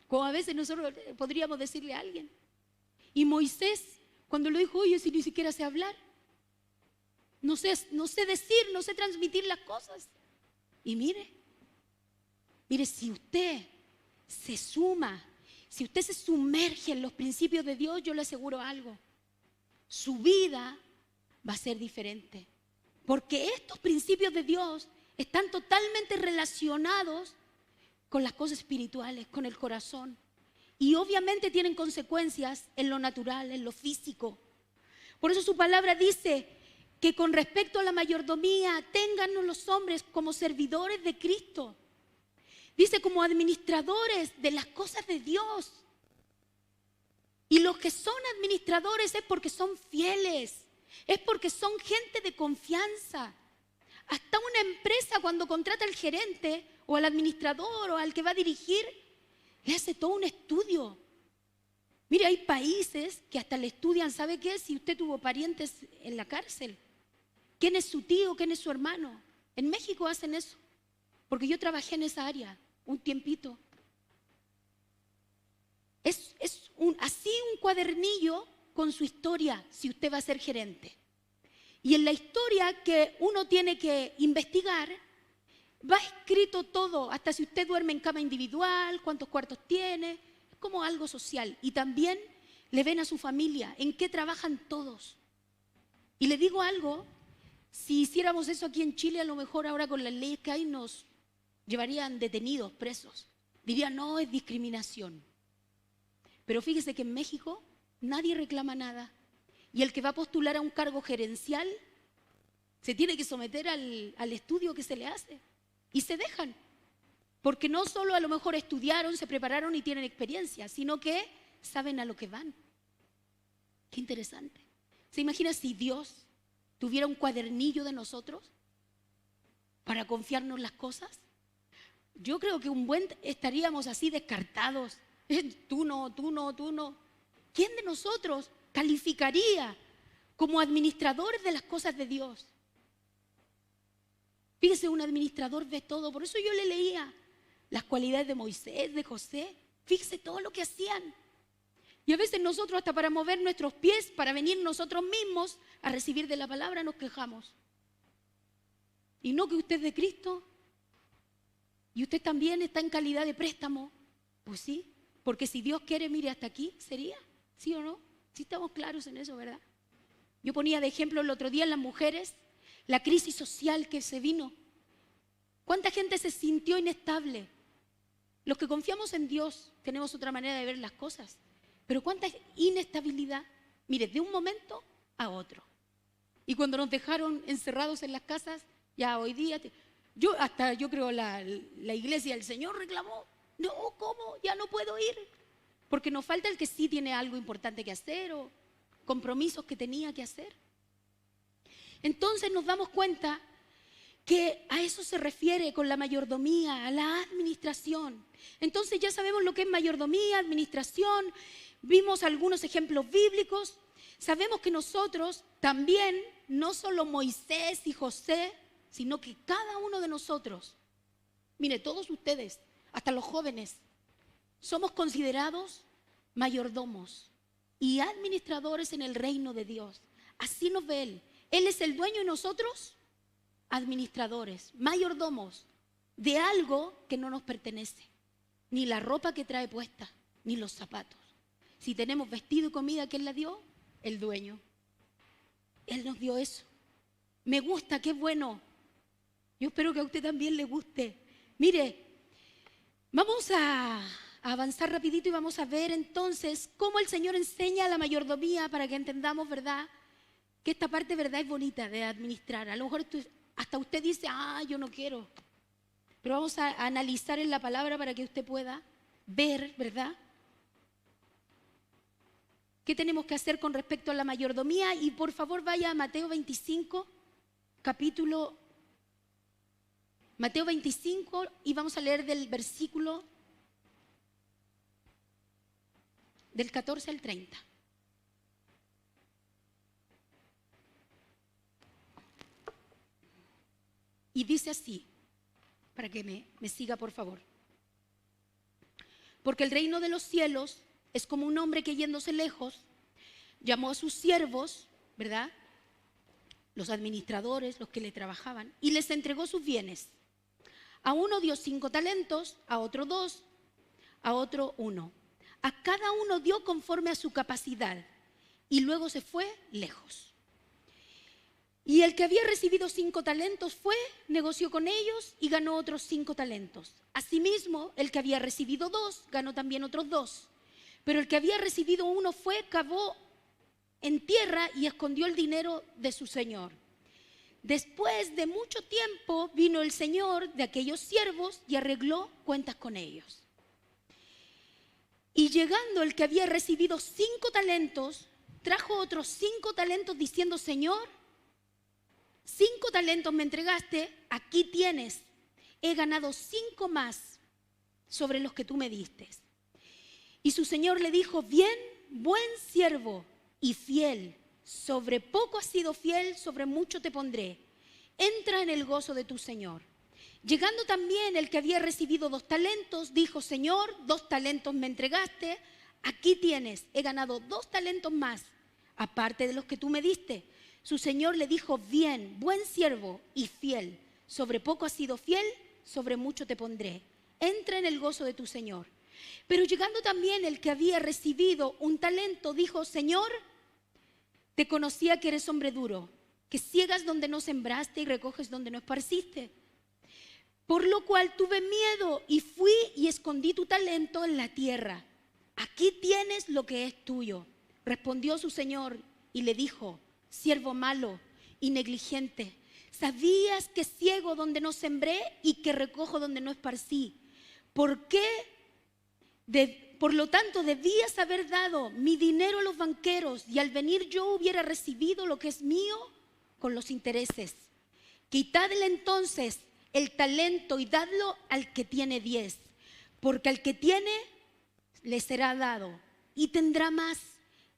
Como a veces nosotros podríamos decirle a alguien. Y Moisés, cuando lo dijo, oye, si ni siquiera sé hablar, no sé decir, no sé transmitir las cosas. Y mire, si usted se suma, si usted se sumerge en los principios de Dios, yo le aseguro algo, su vida va a ser diferente. Porque estos principios de Dios están totalmente relacionados con las cosas espirituales, con el corazón. Y obviamente tienen consecuencias en lo natural, en lo físico. Por eso su palabra dice que con respecto a la mayordomía, téngannos los hombres como servidores de Cristo. Dice como administradores de las cosas de Dios. Y los que son administradores es porque son fieles. Es porque son gente de confianza. Hasta una empresa cuando contrata al gerente o al administrador o al que va a dirigir, le hace todo un estudio. Mire, hay países que hasta le estudian, ¿sabe qué? Si usted tuvo parientes en la cárcel. ¿Quién es su tío? ¿Quién es su hermano? En México hacen eso, porque yo trabajé en esa área un tiempito. Es así un cuadernillo con su historia si usted va a ser gerente. Y en la historia que uno tiene que investigar, va escrito todo, hasta si usted duerme en cama individual, cuántos cuartos tiene, es como algo social. Y también le ven a su familia, en qué trabajan todos. Y le digo algo, si hiciéramos eso aquí en Chile, a lo mejor ahora con las leyes que hay nos llevarían detenidos, presos. Dirían, no, es discriminación. Pero fíjese que en México nadie reclama nada. Y el que va a postular a un cargo gerencial se tiene que someter al estudio que se le hace. Y se dejan. Porque no solo a lo mejor estudiaron, se prepararon y tienen experiencia, sino que saben a lo que van. Qué interesante. ¿Se imagina si Dios tuviera un cuadernillo de nosotros para confiarnos las cosas? Yo creo que estaríamos así descartados. Tú no, tú no, tú no. ¿Quién de nosotros calificaría como administradores de las cosas de Dios? Fíjese, un administrador ve todo. Por eso yo le leía las cualidades de Moisés, de José. Fíjese todo lo que hacían. Y a veces nosotros hasta para mover nuestros pies, para venir nosotros mismos a recibir de la palabra, nos quejamos. Y no que usted es de Cristo y usted también está en calidad de préstamo. Pues sí, porque si Dios quiere, mire, hasta aquí sería, ¿sí o no? Sí estamos claros en eso, ¿verdad? Yo ponía de ejemplo el otro día en las mujeres, la crisis social que se vino. ¿Cuánta gente se sintió inestable? Los que confiamos en Dios tenemos otra manera de ver las cosas. Pero cuánta inestabilidad, mire, de un momento a otro. Y cuando nos dejaron encerrados en las casas, ya hoy día, yo creo la iglesia del Señor reclamó, no, ¿cómo? Ya no puedo ir. Porque nos falta el que sí tiene algo importante que hacer o compromisos que tenía que hacer. Entonces nos damos cuenta que a eso se refiere con la mayordomía, a la administración. Entonces ya sabemos lo que es mayordomía, administración. Vimos algunos ejemplos bíblicos. Sabemos que nosotros también, no solo Moisés y José, sino que cada uno de nosotros, mire, todos ustedes, hasta los jóvenes, somos considerados mayordomos y administradores en el reino de Dios. Así nos ve Él. Él es el dueño y nosotros administradores, mayordomos de algo que no nos pertenece. Ni la ropa que trae puesta, ni los zapatos. Si tenemos vestido y comida, ¿quién la dio? El dueño. Él nos dio eso. Me gusta, qué bueno. Yo espero que a usted también le guste. Mire, vamos a avanzar rapidito y vamos a ver entonces cómo el Señor enseña la mayordomía para que entendamos, ¿verdad? Que esta parte, ¿verdad?, es bonita de administrar. A lo mejor hasta usted dice, yo no quiero. Pero vamos a analizar en la palabra para que usted pueda ver, ¿verdad?, qué tenemos que hacer con respecto a la mayordomía. Y por favor vaya a Mateo 25, Mateo 25, y vamos a leer del versículo del 14 al 30. Y dice así, para que me siga por favor. Porque el reino de los cielos es como un hombre que yéndose lejos, llamó a sus siervos, ¿verdad?, los administradores, los que le trabajaban, y les entregó sus bienes. A uno dio 5 talentos, a otro 2, a otro 1. A cada uno dio conforme a su capacidad, y luego se fue lejos. Y el que había recibido 5 talentos fue, negoció con ellos y ganó otros 5 talentos. Asimismo, el que había recibido 2, ganó también otros 2. Pero el que había recibido 1 fue, cavó en tierra y escondió el dinero de su señor. Después de mucho tiempo vino el señor de aquellos siervos y arregló cuentas con ellos. Y llegando el que había recibido 5 talentos, trajo otros 5 talentos diciendo, Señor, 5 talentos me entregaste, aquí tienes, he ganado 5 más sobre los que tú me diste. Y su señor le dijo, bien, buen siervo y fiel, sobre poco has sido fiel, sobre mucho te pondré. Entra en el gozo de tu señor. Llegando también el que había recibido 2 talentos, dijo, Señor, 2 talentos me entregaste, aquí tienes, he ganado 2 talentos más, aparte de los que tú me diste. Su señor le dijo, bien, buen siervo y fiel, sobre poco has sido fiel, sobre mucho te pondré. Entra en el gozo de tu señor. Pero llegando también el que había recibido 1 talento, dijo, Señor, te conocía que eres hombre duro, que ciegas donde no sembraste y recoges donde no esparciste. Por lo cual tuve miedo y fui y escondí tu talento en la tierra. Aquí tienes lo que es tuyo. Respondió su señor y le dijo: siervo malo y negligente, ¿sabías que ciego donde no sembré y que recojo donde no esparcí? ¿Por qué? Por lo tanto, debías haber dado mi dinero a los banqueros y al venir yo hubiera recibido lo que es mío con los intereses. Quitadle entonces el talento y dadlo al que tiene 10, porque al que tiene le será dado y tendrá más,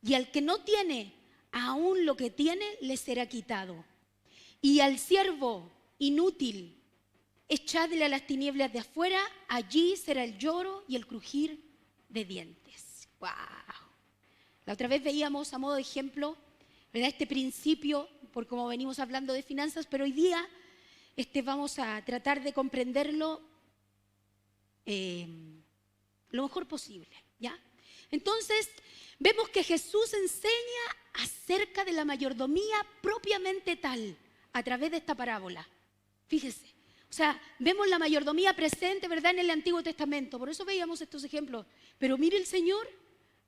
y al que no tiene, aún lo que tiene le será quitado. Y al siervo inútil, echadle a las tinieblas de afuera, allí será el lloro y el crujir de dientes. ¡Wow! La otra vez veíamos a modo de ejemplo, ¿verdad?, este principio, por como venimos hablando de finanzas, pero hoy día vamos a tratar de comprenderlo lo mejor posible, ¿ya? Entonces, vemos que Jesús enseña acerca de la mayordomía propiamente tal, a través de esta parábola. Fíjese, o sea, vemos la mayordomía presente, ¿verdad?, en el Antiguo Testamento, por eso veíamos estos ejemplos. Pero mire, el Señor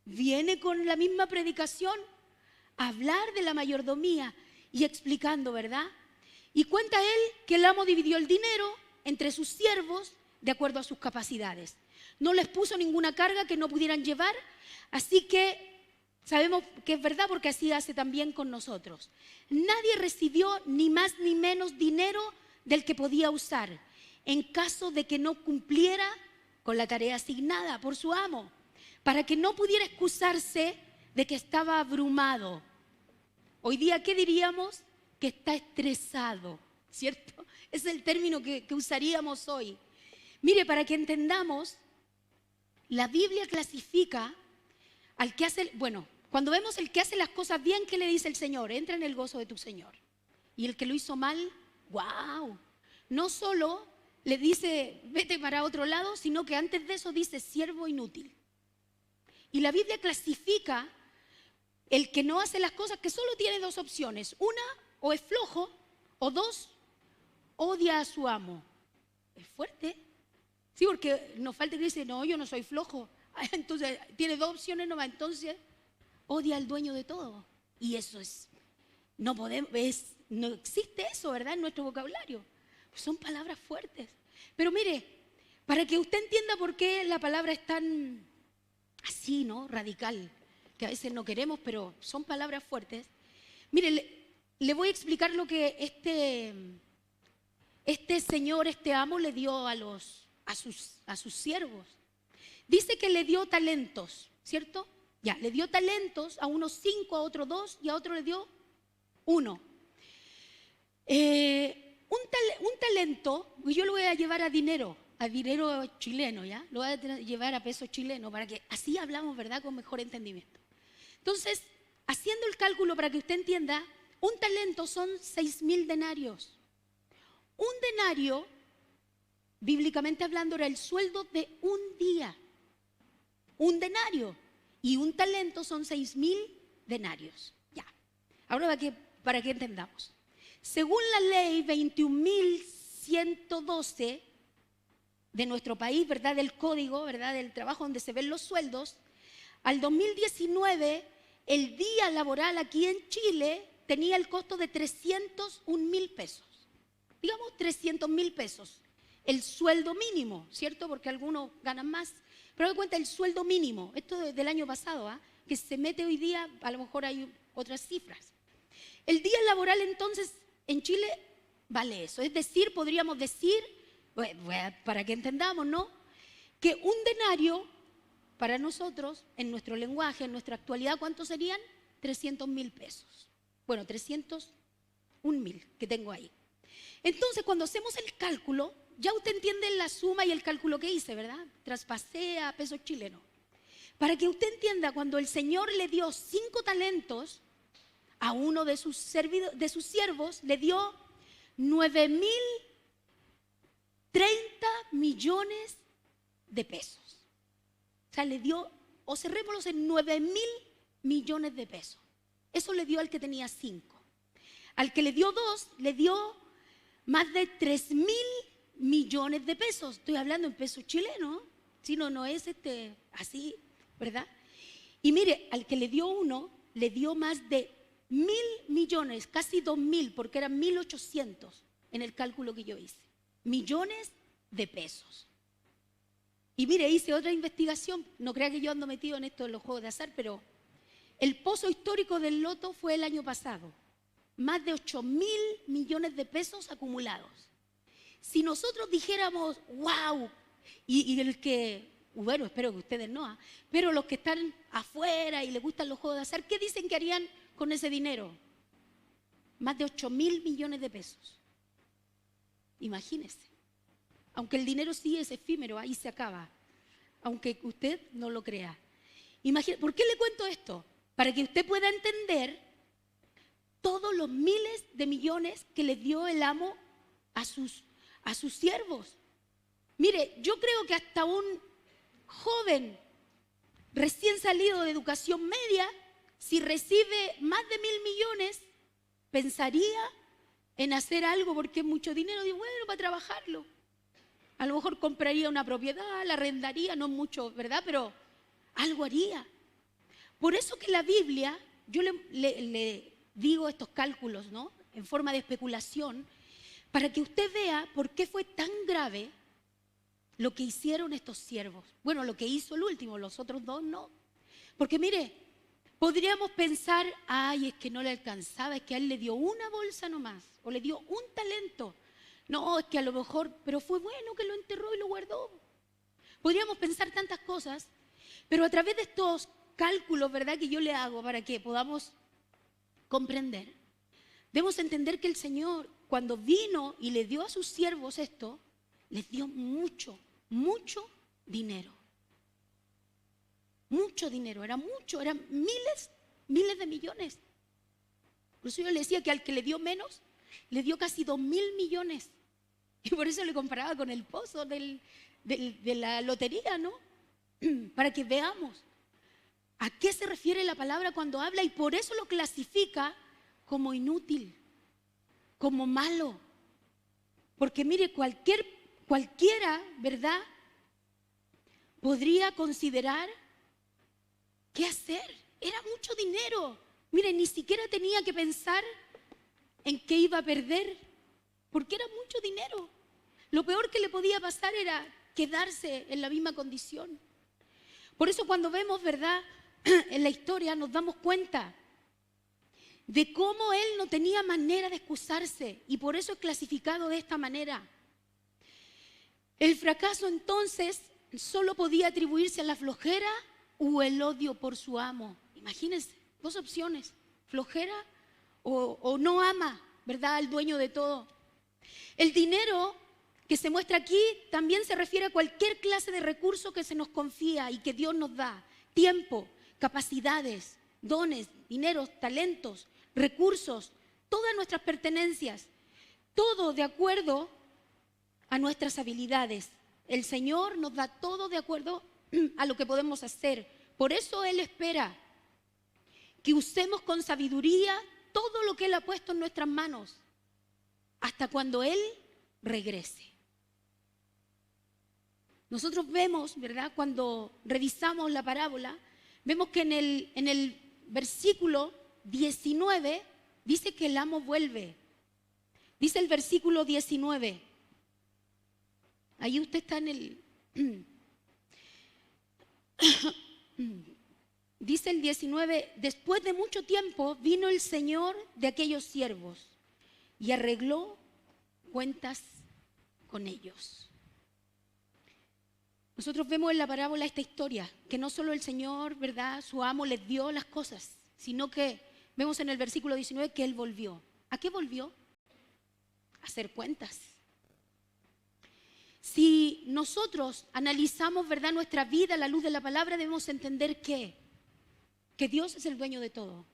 viene con la misma predicación a hablar de la mayordomía y explicando, ¿verdad? Y cuenta él que el amo dividió el dinero entre sus siervos de acuerdo a sus capacidades. No les puso ninguna carga que no pudieran llevar, así que sabemos que es verdad porque así hace también con nosotros. Nadie recibió ni más ni menos dinero del que podía usar en caso de que no cumpliera con la tarea asignada por su amo, para que no pudiera excusarse de que estaba abrumado. Hoy día, ¿qué diríamos? Que está estresado, ¿cierto? Ese es el término que usaríamos hoy. Mire, para que entendamos, la Biblia clasifica al que hace, cuando vemos el que hace las cosas bien, ¿qué le dice el Señor? Entra en el gozo de tu Señor. Y el que lo hizo mal, ¡wow! No solo le dice, vete para otro lado, sino que antes de eso dice, siervo inútil. Y la Biblia clasifica el que no hace las cosas, que solo tiene dos opciones. Una, o es flojo, o dos, odia a su amo. Es fuerte. Sí, porque nos falta que dice, no, yo no soy flojo. Entonces, tiene dos opciones nomás. Entonces, odia al dueño de todo. Y eso no existe eso, ¿verdad?, en nuestro vocabulario. Son palabras fuertes. Pero mire, para que usted entienda por qué la palabra es tan así, ¿no?, radical, que a veces no queremos, pero son palabras fuertes. Mire, le voy a explicar lo que este señor, este amo, le dio a sus siervos. Dice que le dio talentos, ¿cierto? Ya, le dio talentos a unos 5, a otros 2 y a otro le dio 1. Un talento, yo lo voy a llevar a dinero chileno, ¿ya? Lo voy a llevar a peso chileno para que así hablamos, ¿verdad?, con mejor entendimiento. Entonces, haciendo el cálculo para que usted entienda, un talento son 6.000 denarios. Un denario, bíblicamente hablando, era el sueldo de un día. Un denario. Y un talento son 6.000 denarios. Ya. Ahora para que entendamos. Según la ley 21.112 de nuestro país, ¿verdad?, del código, ¿verdad?, del trabajo donde se ven los sueldos, al 2019 el día laboral aquí en Chile tenía el costo de 301.000 pesos. Digamos 300.000 pesos. El sueldo mínimo, ¿cierto? Porque algunos ganan más. Pero de cuenta, el sueldo mínimo, esto es del año pasado, que se mete hoy día, a lo mejor hay otras cifras. El día laboral entonces en Chile vale eso. Es decir, podríamos decir, para que entendamos, ¿no?, que un denario para nosotros, en nuestro lenguaje, en nuestra actualidad, ¿cuántos serían? 300.000 pesos. Bueno, 301.000 que tengo ahí. Entonces, cuando hacemos el cálculo, ya usted entiende la suma y el cálculo que hice, ¿verdad? Traspasé a pesos chilenos. Para que usted entienda, cuando el Señor le dio 5 talentos a uno de sus siervos, le dio 9.030 millones de pesos. O sea, le dio, o cerrémoslos en 9.000 millones de pesos. Eso le dio al que tenía 5. Al que le dio 2, le dio más de 3.000 millones de pesos. Estoy hablando en pesos chilenos, si no, no es así, ¿verdad? Y mire, al que le dio 1, le dio más de 1.000 millones, casi 2.000, porque eran 1.800 en el cálculo que yo hice. Millones de pesos. Y mire, hice otra investigación, no crea que yo ando metido en esto de los juegos de azar, pero el pozo histórico del loto fue el año pasado. Más de 8.000 millones de pesos acumulados. Si nosotros dijéramos, wow, y el que, bueno, espero que ustedes no, pero los que están afuera y les gustan los juegos de azar, ¿qué dicen que harían con ese dinero? Más de 8.000 millones de pesos. Imagínense. Aunque el dinero sí es efímero, ahí se acaba. Aunque usted no lo crea. ¿Por qué le cuento esto? Para que usted pueda entender todos los miles de millones que les dio el amo a sus siervos. Mire, yo creo que hasta un joven recién salido de educación media, si recibe más de 1.000 millones, pensaría en hacer algo porque es mucho dinero. Digo, bueno, para trabajarlo. A lo mejor compraría una propiedad, la arrendaría, no mucho, ¿verdad? Pero algo haría. Por eso que la Biblia, yo le digo estos cálculos, ¿no? En forma de especulación, para que usted vea por qué fue tan grave lo que hicieron estos siervos. Bueno, lo que hizo el último, los otros 2 no. Porque mire, podríamos pensar, ay, es que no le alcanzaba, es que a él le dio una bolsa nomás, o le dio un talento. No, es que a lo mejor, pero fue bueno que lo enterró y lo guardó. Podríamos pensar tantas cosas, pero a través de estos cálculos, ¿verdad?, que yo le hago para que podamos comprender, debemos entender que el Señor, cuando vino y le dio a sus siervos esto, les dio mucho, mucho dinero. Mucho dinero, era mucho, eran miles de millones. Por eso yo le decía que al que le dio menos, le dio casi 2.000 millones. Y por eso le comparaba con el pozo de la lotería, ¿no? Para que veamos a qué se refiere la palabra cuando habla, y por eso lo clasifica como inútil, como malo. Porque mire, cualquiera, ¿verdad?, podría considerar qué hacer. Era mucho dinero. Mire, ni siquiera tenía que pensar en qué iba a perder, porque era mucho dinero. Lo peor que le podía pasar era quedarse en la misma condición. Por eso cuando vemos, ¿verdad?, en la historia nos damos cuenta de cómo él no tenía manera de excusarse, y por eso es clasificado de esta manera. El fracaso entonces solo podía atribuirse a la flojera o el odio por su amo. Imagínense, 2 opciones, flojera o no ama, ¿verdad?, al dueño de todo. El dinero que se muestra aquí también se refiere a cualquier clase de recurso que se nos confía y que Dios nos da. Tiempo, capacidades, dones, dineros, talentos, recursos, todas nuestras pertenencias, todo de acuerdo a nuestras habilidades. El Señor nos da todo de acuerdo a lo que podemos hacer. Por eso Él espera que usemos con sabiduría todo lo que Él ha puesto en nuestras manos, hasta cuando Él regrese. Nosotros vemos, ¿verdad?, cuando revisamos la parábola, vemos que en el versículo 19 dice que el amo vuelve. Dice el versículo 19. Ahí usted está en el... Dice el 19, después de mucho tiempo vino el Señor de aquellos siervos y arregló cuentas con ellos. Nosotros vemos en la parábola esta historia, que no solo el Señor, ¿verdad?, su amo les dio las cosas, sino que vemos en el versículo 19 que Él volvió. ¿A qué volvió? A hacer cuentas. Si nosotros analizamos, ¿verdad?, nuestra vida a la luz de la palabra, debemos entender que Dios es el dueño de todo,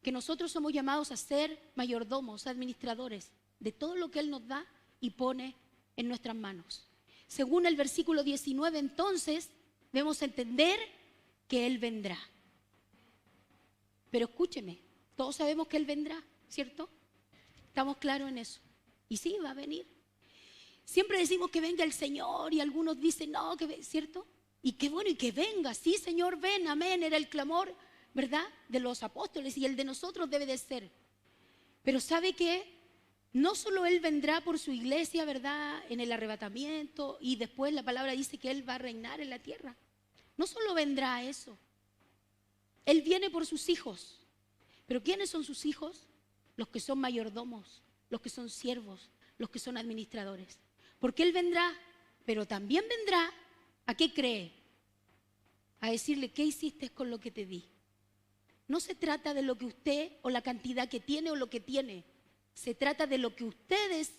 que nosotros somos llamados a ser mayordomos, administradores de todo lo que Él nos da y pone en nuestras manos. Según el versículo 19, entonces, debemos entender que Él vendrá. Pero escúcheme, Todos sabemos que Él vendrá, ¿cierto? Estamos claros en eso. Y sí, va a venir. Siempre decimos que venga el Señor y algunos dicen, no, ¿cierto? Y qué bueno, y que venga. Sí, Señor, ven, amén. Era el clamor, ¿verdad?, de los apóstoles y el de nosotros debe de ser. Pero ¿sabe qué? No solo Él vendrá por su iglesia, ¿verdad?, en el arrebatamiento, y después la palabra dice que Él va a reinar en la tierra. No solo vendrá a eso. Él viene por sus hijos. ¿Pero quiénes son sus hijos? Los que son mayordomos, los que son siervos, los que son administradores. Porque Él vendrá, pero también vendrá, ¿a qué cree? A decirle, ¿qué hiciste con lo que te di? No se trata de lo que usted o la cantidad que tiene o lo que tiene. Se trata de lo que ustedes,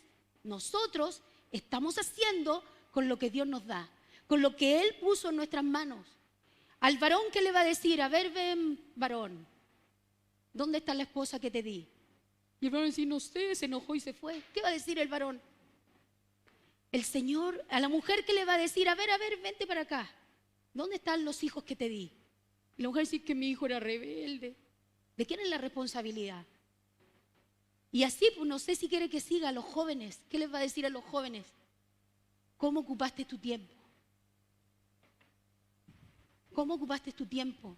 nosotros, estamos haciendo con lo que Dios nos da, con lo que Él puso en nuestras manos. Al varón, ¿qué le va a decir? A ver, ven, varón, ¿dónde está la esposa que te di? Y el varón va a decir, no sé, se enojó y se fue. ¿Qué va a decir el varón? El Señor, a la mujer, ¿qué le va a decir? A ver, vente para acá. ¿Dónde están los hijos que te di? Y la mujer dice que mi hijo era rebelde. ¿De quién es la responsabilidad? Y así, pues no sé si quiere que siga a los jóvenes. ¿Qué les va a decir a los jóvenes? ¿Cómo ocupaste tu tiempo? ¿Cómo ocupaste tu tiempo?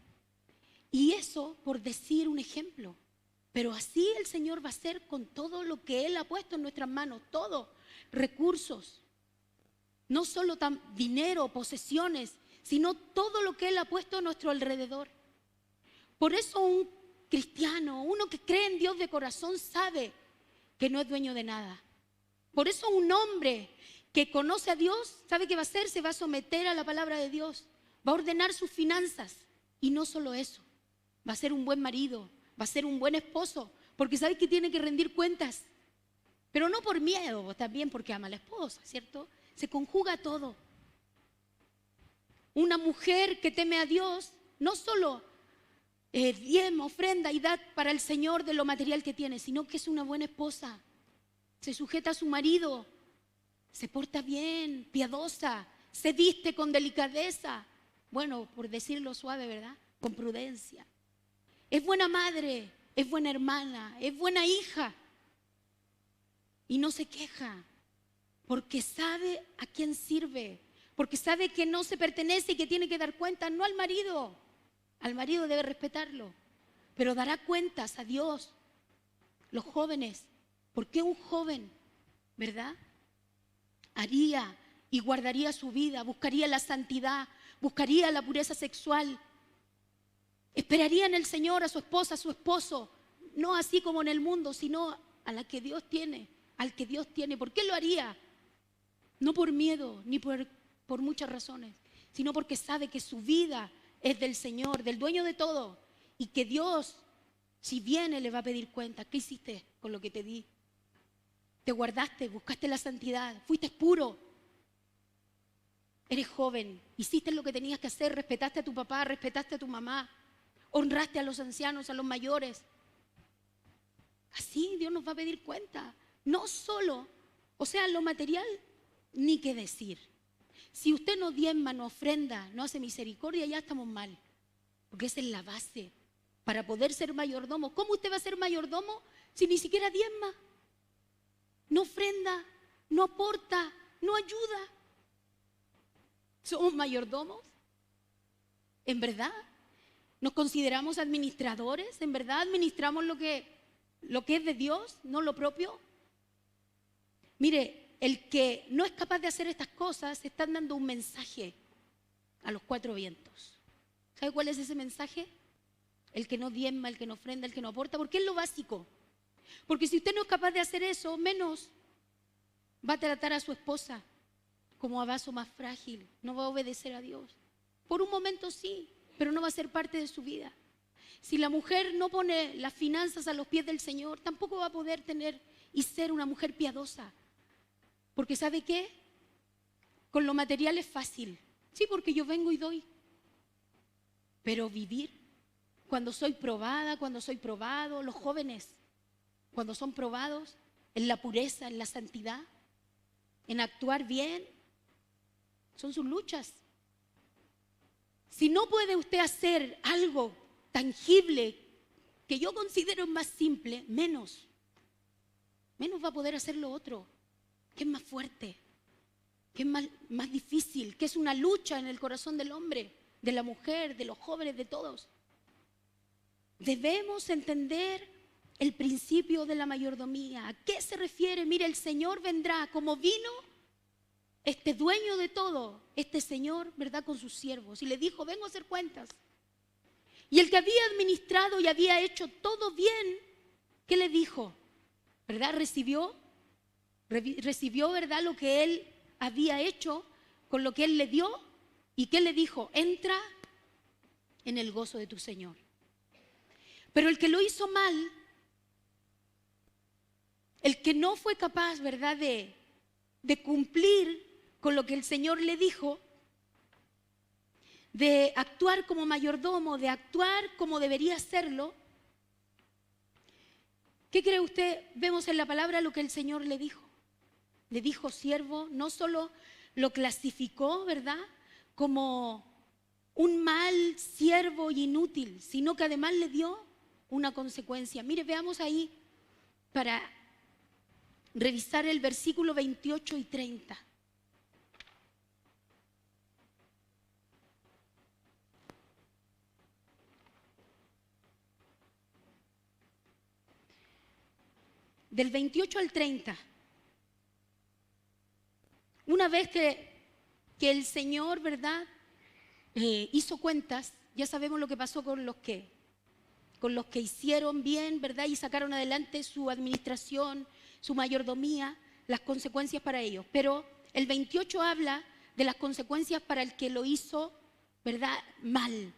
Y eso por decir un ejemplo. Pero así el Señor va a hacer con todo lo que Él ha puesto en nuestras manos. Todo. Recursos. No solo dinero, posesiones, sino todo lo que Él ha puesto a nuestro alrededor. Por eso un cristiano, uno que cree en Dios de corazón, sabe que no es dueño de nada. Por eso un hombre que conoce a Dios, ¿sabe qué va a hacer? Se va a someter a la palabra de Dios. Va a ordenar sus finanzas. Y no solo eso, va a ser un buen marido, va a ser un buen esposo, porque sabe que tiene que rendir cuentas. Pero no por miedo, también porque ama a la esposa, ¿cierto? Se conjuga todo. Una mujer que teme a Dios, no solo diezma, ofrenda y da para el Señor de lo material que tiene, sino que es una buena esposa. Se sujeta a su marido, se porta bien, piadosa, se viste con delicadeza. Bueno, por decirlo suave, ¿verdad? Con prudencia. Es buena madre, es buena hermana, es buena hija. Y no se queja, porque sabe a quién sirve, porque sabe que no se pertenece y que tiene que dar cuentas, no al marido. Al marido debe respetarlo, pero dará cuentas a Dios. Los jóvenes, ¿por qué un joven, verdad? Haría y guardaría su vida, buscaría la santidad, buscaría la pureza sexual, esperaría en el Señor a su esposa, a su esposo, no así como en el mundo, sino a la que Dios tiene, al que Dios tiene. ¿Por qué lo haría? No por miedo, ni por muchas razones, sino porque sabe que su vida es del Señor, del dueño de todo, y que Dios, si viene, le va a pedir cuenta. ¿Qué hiciste con lo que te di? ¿Te guardaste? ¿Buscaste la santidad? ¿Fuiste puro? Eres joven, hiciste lo que tenías que hacer, respetaste a tu papá, respetaste a tu mamá, honraste a los ancianos, a los mayores. Así Dios nos va a pedir cuenta. No solo, o sea, lo material, ni qué decir. Si usted no diezma, no ofrenda, no hace misericordia, ya estamos mal. Porque esa es la base para poder ser mayordomo. ¿Cómo usted va a ser mayordomo si ni siquiera diezma? No ofrenda, no aporta, no ayuda. ¿Somos mayordomos? ¿En verdad? ¿Nos consideramos administradores? ¿En verdad administramos lo que es de Dios, no lo propio? Mire, el que no es capaz de hacer estas cosas está dando un mensaje a los cuatro vientos. ¿Sabe cuál es ese mensaje? El que no diezma, el que no ofrenda, el que no aporta, porque es lo básico. Porque si usted no es capaz de hacer eso, menos va a tratar a su esposa como a vaso más frágil, no va a obedecer a Dios. Por un momento sí, pero no va a ser parte de su vida. Si la mujer no pone las finanzas a los pies del Señor, tampoco va a poder tener y ser una mujer piadosa. Porque ¿sabe qué? Con lo material es fácil. Sí, porque yo vengo y doy. Pero vivir, cuando soy probada, cuando soy probado, los jóvenes, cuando son probados en la pureza, en la santidad, en actuar bien, son sus luchas. Si no puede usted hacer algo tangible que yo considero más simple, menos va a poder hacer lo otro, que es más fuerte, que es más difícil, que es una lucha en el corazón del hombre, de la mujer, de los jóvenes, de todos. Debemos entender el principio de la mayordomía. ¿A qué se refiere? Mire, el Señor vendrá como vino este dueño de todo, este Señor, ¿verdad?, con sus siervos. Y le dijo, vengo a hacer cuentas. Y el que había administrado y había hecho todo bien, ¿qué le dijo? ¿Verdad? Recibió, ¿verdad?, lo que él había hecho con lo que él le dio. ¿Y qué le dijo? Entra en el gozo de tu Señor. Pero el que lo hizo mal, el que no fue capaz, ¿verdad?, de cumplir con lo que el Señor le dijo, de actuar como mayordomo, de actuar como debería hacerlo, ¿qué cree usted? Vemos en la palabra lo que el Señor le dijo. Le dijo siervo, no solo lo clasificó, ¿verdad?, como un mal siervo inútil, sino que además le dio una consecuencia. Mire, veamos ahí para revisar el versículo 28 y 30. Del 28 al 30. Una vez que el Señor, ¿verdad?, hizo cuentas, ya sabemos lo que pasó con los que hicieron bien, ¿verdad?, y sacaron adelante su administración, su mayordomía, las consecuencias para ellos. Pero el 28 habla de las consecuencias para el que lo hizo, ¿verdad?, mal.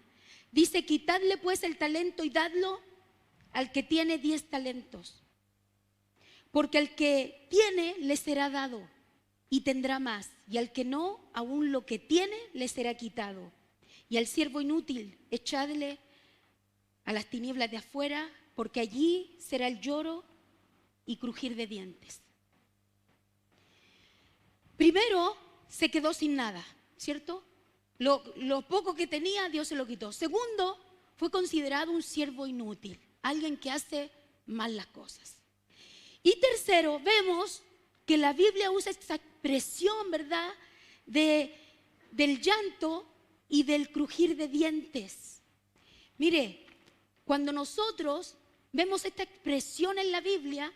Dice, quitadle pues el talento y dadlo al que tiene 10 talentos. Porque al que tiene le será dado y tendrá más, y al que no, aún lo que tiene le será quitado. Y al siervo inútil, echadle a las tinieblas de afuera, porque allí será el lloro y crujir de dientes. Primero, se quedó sin nada, ¿cierto? Lo poco que tenía, Dios se lo quitó. Segundo, fue considerado un siervo inútil, alguien que hace mal las cosas. Y tercero, vemos que la Biblia usa esta expresión, ¿verdad?, del llanto y del crujir de dientes. Mire, cuando nosotros vemos esta expresión en la Biblia,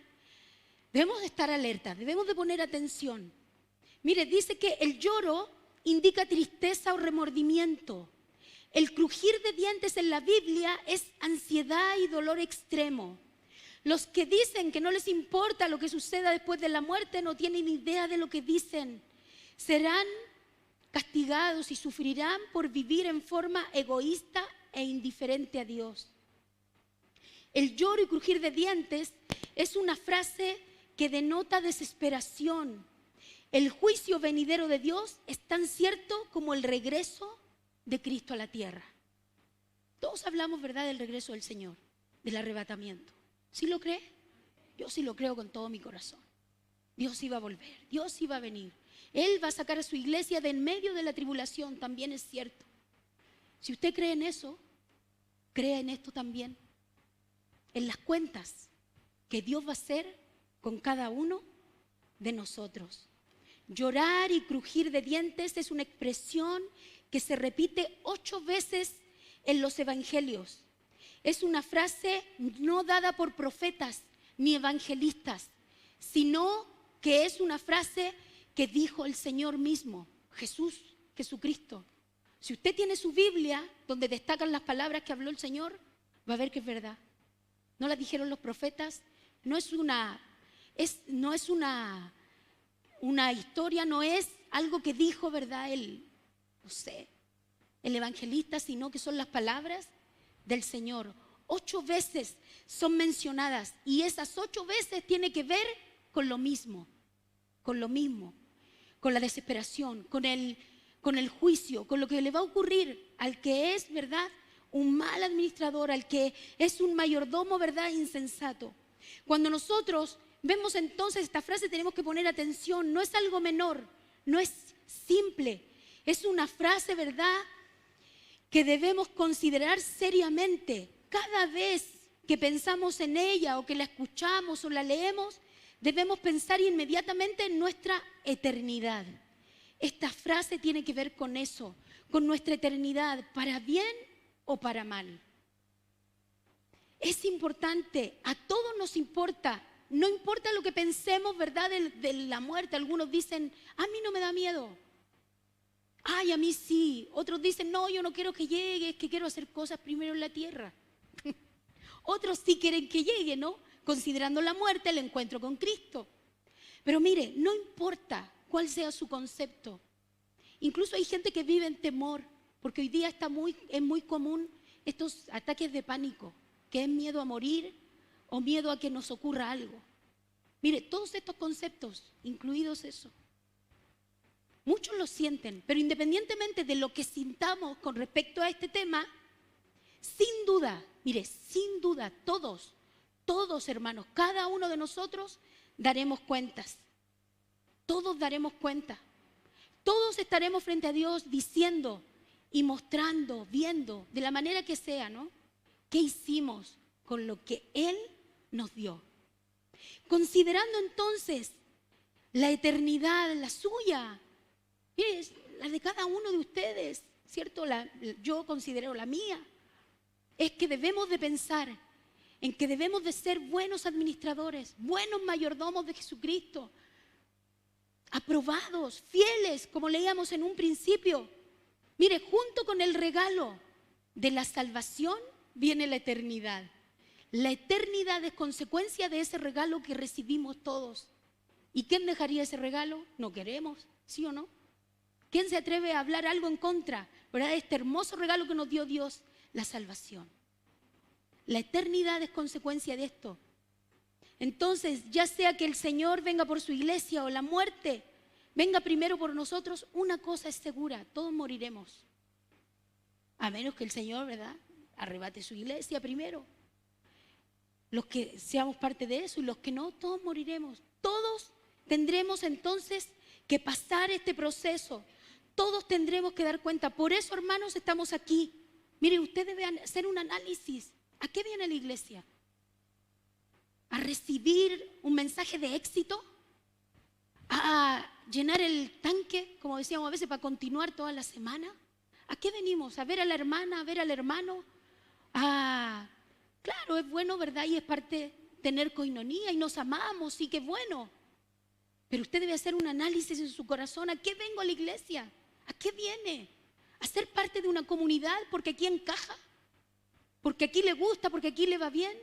debemos de estar alerta, debemos de poner atención. Mire, dice que el lloro indica tristeza o remordimiento. El crujir de dientes en la Biblia es ansiedad y dolor extremo. Los que dicen que no les importa lo que suceda después de la muerte no tienen idea de lo que dicen. Serán castigados y sufrirán por vivir en forma egoísta e indiferente a Dios. El lloro y crujir de dientes es una frase que denota desesperación. El juicio venidero de Dios es tan cierto como el regreso de Cristo a la tierra. Todos hablamos, ¿verdad?, del regreso del Señor, del arrebatamiento. ¿Sí lo cree? Yo sí lo creo con todo mi corazón. Dios iba a volver, Dios iba a venir. Él va a sacar a su iglesia de en medio de la tribulación, también es cierto. Si usted cree en eso, crea en esto también. En las cuentas que Dios va a hacer con cada uno de nosotros. Llorar y crujir de dientes es una expresión que se repite 8 veces en los evangelios. Es una frase no dada por profetas ni evangelistas, sino que es una frase que dijo el Señor mismo, Jesucristo. Si usted tiene su Biblia, donde destacan las palabras que habló el Señor, va a ver que es verdad. No las dijeron los profetas, no es una historia, no es algo que dijo, ¿verdad?, el evangelista, sino que son las palabras del Señor. 8 veces son mencionadas y esas 8 veces tiene que ver con lo mismo, con la desesperación, con el juicio, con lo que le va a ocurrir al que es, ¿verdad?, un mal administrador, al que es un mayordomo, ¿verdad?, insensato. Cuando nosotros vemos entonces esta frase tenemos que poner atención, no es algo menor, no es simple, es una frase, ¿verdad?, que debemos considerar seriamente. Cada vez que pensamos en ella o que la escuchamos o la leemos, debemos pensar inmediatamente en nuestra eternidad. Esta frase tiene que ver con eso, con nuestra eternidad, para bien o para mal. Es importante, a todos nos importa, no importa lo que pensemos, ¿verdad?, de la muerte. Algunos dicen, a mí no me da miedo. Ay, a mí sí. Otros dicen, no, yo no quiero que llegue, es que quiero hacer cosas primero en la tierra. Otros sí quieren que llegue, ¿no?, considerando la muerte, el encuentro con Cristo. Pero mire, no importa cuál sea su concepto. Incluso hay gente que vive en temor, porque hoy día es muy común estos ataques de pánico, que es miedo a morir o miedo a que nos ocurra algo. Mire, todos estos conceptos, incluidos eso, muchos lo sienten, pero independientemente de lo que sintamos con respecto a este tema, sin duda, mire, sin duda, todos hermanos, cada uno de nosotros daremos cuentas. Todos daremos cuenta. Todos estaremos frente a Dios diciendo y mostrando, viendo, de la manera que sea, ¿no?, qué hicimos con lo que Él nos dio. Considerando entonces la eternidad, la suya, mire, la de cada uno de ustedes, ¿cierto? Yo considero la mía. Es que debemos de pensar en que debemos de ser buenos administradores, buenos mayordomos de Jesucristo, aprobados, fieles, como leíamos en un principio. Mire, junto con el regalo de la salvación viene la eternidad. La eternidad es consecuencia de ese regalo que recibimos todos. ¿Y quién dejaría ese regalo? No queremos, ¿sí o no? ¿Quién se atreve a hablar algo en contra, ¿verdad?, este hermoso regalo que nos dio Dios, la salvación? La eternidad es consecuencia de esto. Entonces, ya sea que el Señor venga por su iglesia o la muerte venga primero por nosotros, una cosa es segura: todos moriremos. A menos que el Señor, ¿verdad?, arrebate su iglesia primero. Los que seamos parte de eso y los que no, todos moriremos. Todos tendremos entonces que pasar este proceso. Todos tendremos que dar cuenta. Por eso, hermanos, estamos aquí. Mire, usted debe hacer un análisis. ¿A qué viene la iglesia? ¿A recibir un mensaje de éxito? ¿A llenar el tanque, como decíamos a veces, para continuar toda la semana? ¿A qué venimos? ¿A ver a la hermana, a ver al hermano? Claro, es bueno, ¿verdad? Y es parte tener coinonía y nos amamos, y qué bueno. Pero usted debe hacer un análisis en su corazón. ¿A qué vengo a la iglesia? ¿A qué viene? ¿A ser parte de una comunidad porque aquí encaja? ¿Porque aquí le gusta? ¿Porque aquí le va bien?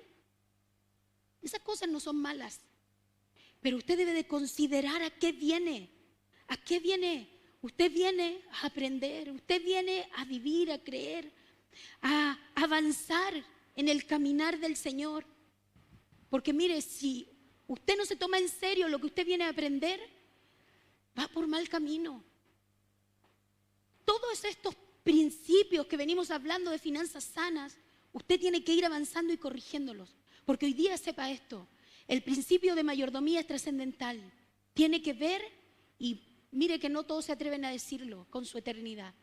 Esas cosas no son malas. Pero usted debe de considerar a qué viene. ¿A qué viene? Usted viene a aprender, usted viene a vivir, a creer, a avanzar en el caminar del Señor. Porque mire, si usted no se toma en serio lo que usted viene a aprender, va por mal camino. Todos estos principios que venimos hablando de finanzas sanas, usted tiene que ir avanzando y corrigiéndolos. Porque hoy día, sepa esto, el principio de mayordomía es trascendental. Tiene que ver, y mire que no todos se atreven a decirlo, con su eternidad.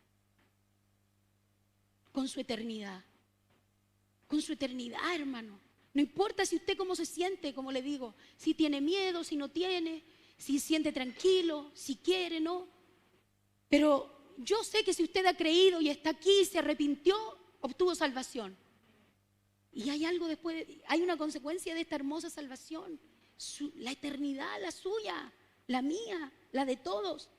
Con su eternidad. Con su eternidad, hermano. No importa si usted cómo se siente, como le digo, si tiene miedo, si no tiene, si siente tranquilo, si quiere, no. Pero yo sé que si usted ha creído y está aquí, se arrepintió, obtuvo salvación. Y hay algo después, hay una consecuencia de esta hermosa salvación. La eternidad, la suya, la mía, la de todos.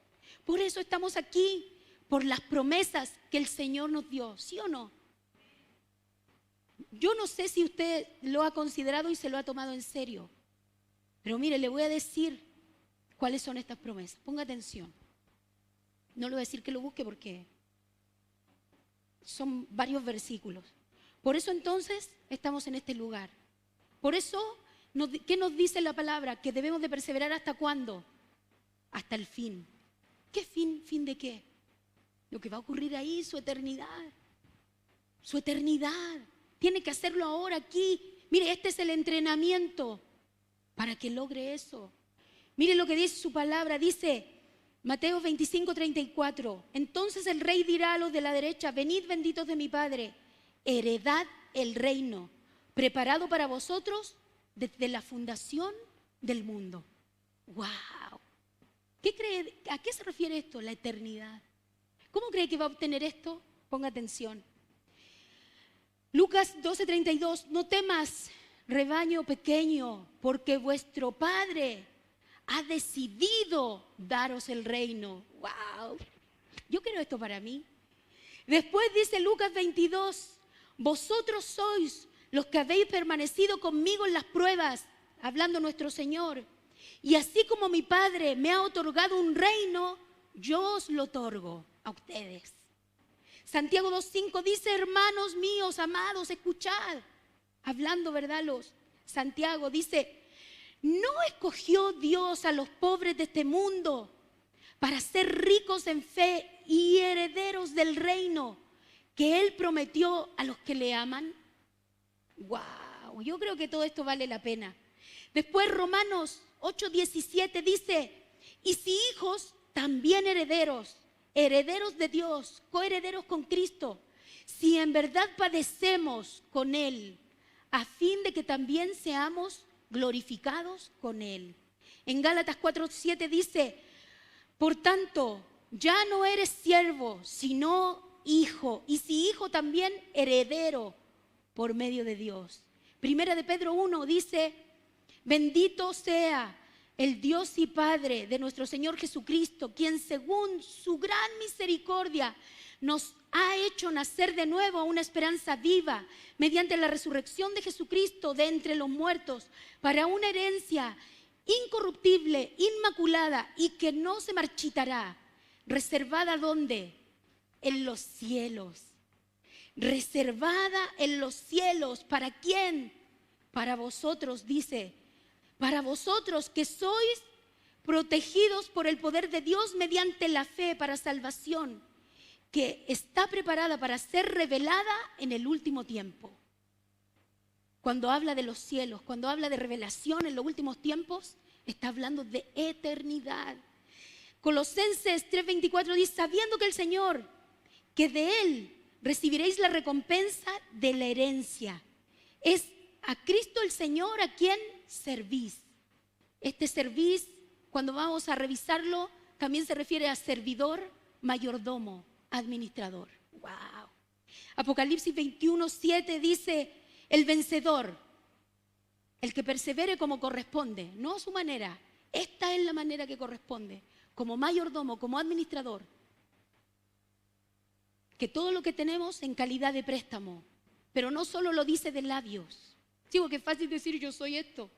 Por eso estamos aquí, por las promesas que el Señor nos dio, ¿sí o no? Yo no sé si usted lo ha considerado y se lo ha tomado en serio. Pero mire, le voy a decir cuáles son estas promesas. Ponga atención. No le voy a decir que lo busque porque son varios versículos. Por eso entonces estamos en este lugar. Por eso, ¿qué nos dice la palabra? Que debemos de perseverar ¿hasta cuándo? Hasta el fin. ¿Qué fin? ¿Fin de qué? Lo que va a ocurrir ahí, su eternidad. Su eternidad. Tiene que hacerlo ahora, aquí. Mire, este es el entrenamiento para que logre eso. Mire lo que dice su palabra. Dice Mateo 25:34. Entonces el rey dirá a los de la derecha: venid benditos de mi Padre, heredad el reino preparado para vosotros desde la fundación del mundo. ¡Wow! ¿A qué se refiere esto? La eternidad. ¿Cómo cree que va a obtener esto? Ponga atención. Lucas 12:32, no temas, rebaño pequeño, porque vuestro Padre ha decidido daros el reino. ¡Wow! Yo quiero esto para mí. Después dice Lucas 22, vosotros sois los que habéis permanecido conmigo en las pruebas, hablando nuestro Señor. Y así como mi Padre me ha otorgado un reino, yo os lo otorgo a ustedes. Santiago 2:5 dice, hermanos míos, amados, escuchad. Hablando, ¿verdad? Santiago dice, ¿no escogió Dios a los pobres de este mundo para ser ricos en fe y herederos del reino que Él prometió a los que le aman? ¡Wow! Yo creo que todo esto vale la pena. Después Romanos 8:17 dice, y si hijos, también herederos, herederos de Dios, coherederos con Cristo, si en verdad padecemos con Él, a fin de que también seamos glorificados con Él. En Gálatas 4:7 dice, por tanto, ya no eres siervo, sino hijo, y si hijo también heredero por medio de Dios. Primera de Pedro 1 dice, bendito sea el Dios y Padre de nuestro Señor Jesucristo, quien según su gran misericordia nos ha hecho nacer de nuevo a una esperanza viva mediante la resurrección de Jesucristo de entre los muertos para una herencia incorruptible, inmaculada y que no se marchitará, reservada ¿dónde? En los cielos. Reservada en los cielos. ¿Para quién? Para vosotros, dice. Para vosotros que sois protegidos por el poder de Dios mediante la fe para salvación, que está preparada para ser revelada en el último tiempo. Cuando habla de los cielos, cuando habla de revelación en los últimos tiempos, está hablando de eternidad. Colosenses 3:24 dice, sabiendo que el Señor, que de Él recibiréis la recompensa de la herencia. Es a Cristo el Señor a quien servís. Este servís, cuando vamos a revisarlo, también se refiere a servidor, mayordomo, administrador. ¡Wow! Apocalipsis 21:7 dice, el vencedor, el que persevere como corresponde, no a su manera, esta es la manera que corresponde, como mayordomo, como administrador, que todo lo que tenemos en calidad de préstamo, pero no solo lo dice de labios. Sí, porque es fácil decir yo soy esto.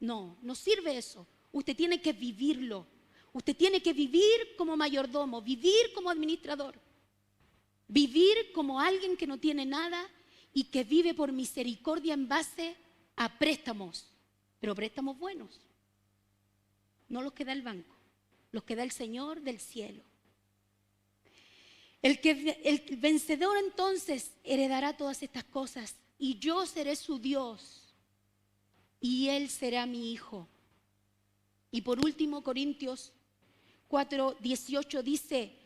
No, no sirve eso. Usted tiene que vivirlo. Usted tiene que vivir como mayordomo, vivir como administrador, vivir como alguien que no tiene nada y que vive por misericordia en base a préstamos, pero préstamos buenos, no los que da el banco, los que da el Señor del cielo. El vencedor entonces heredará todas estas cosas y yo seré su Dios y él será mi hijo. Y por último, Corintios 4:18 dice,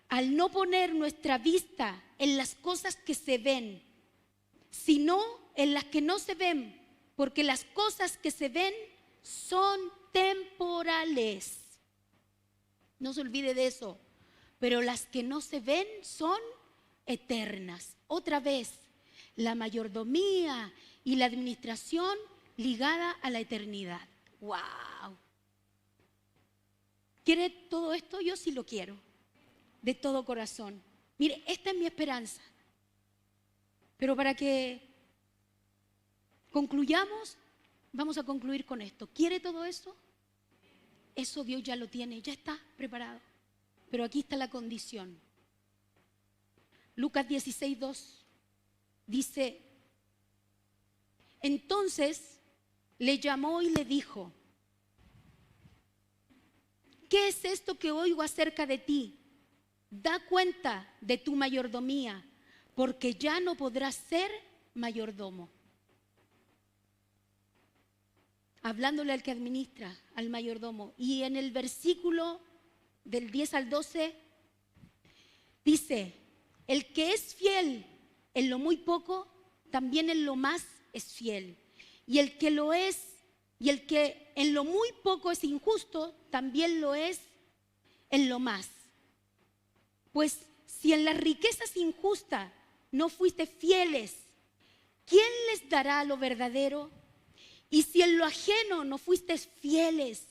al no poner nuestra vista en las cosas que se ven, sino en las que no se ven, porque las cosas que se ven son temporales. No se olvide de eso. Pero las que no se ven son eternas. Otra vez, la mayordomía y la administración ligada a la eternidad. ¡Wow! ¿Quiere todo esto? Yo sí lo quiero, de todo corazón. Mire, esta es mi esperanza. Pero para que concluyamos, vamos a concluir con esto. ¿Quiere todo eso? Eso Dios ya lo tiene, ya está preparado. Pero aquí está la condición. Lucas 16:2 dice, entonces le llamó y le dijo, ¿qué es esto que oigo acerca de ti? Da cuenta de tu mayordomía, porque ya no podrás ser mayordomo. Hablándole al que administra, al mayordomo. Y en el versículo del 10 al 12, dice, el que es fiel en lo muy poco, también en lo más es fiel. Y el que lo es, y el que en lo muy poco es injusto, también lo es en lo más. Pues si en las riquezas injustas no fuiste fieles, ¿quién les dará lo verdadero? Y si en lo ajeno no fuiste fieles,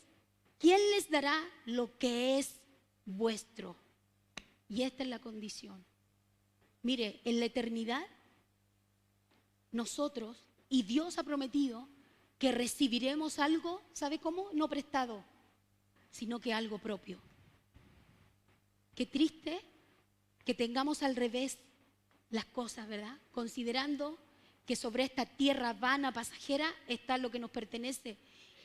¿quién les dará lo que es vuestro? Y esta es la condición. Mire, en la eternidad, nosotros, y Dios ha prometido que recibiremos algo, ¿sabe cómo? No prestado, sino que algo propio. Qué triste que tengamos al revés las cosas, ¿verdad? Considerando que sobre esta tierra vana, pasajera, está lo que nos pertenece.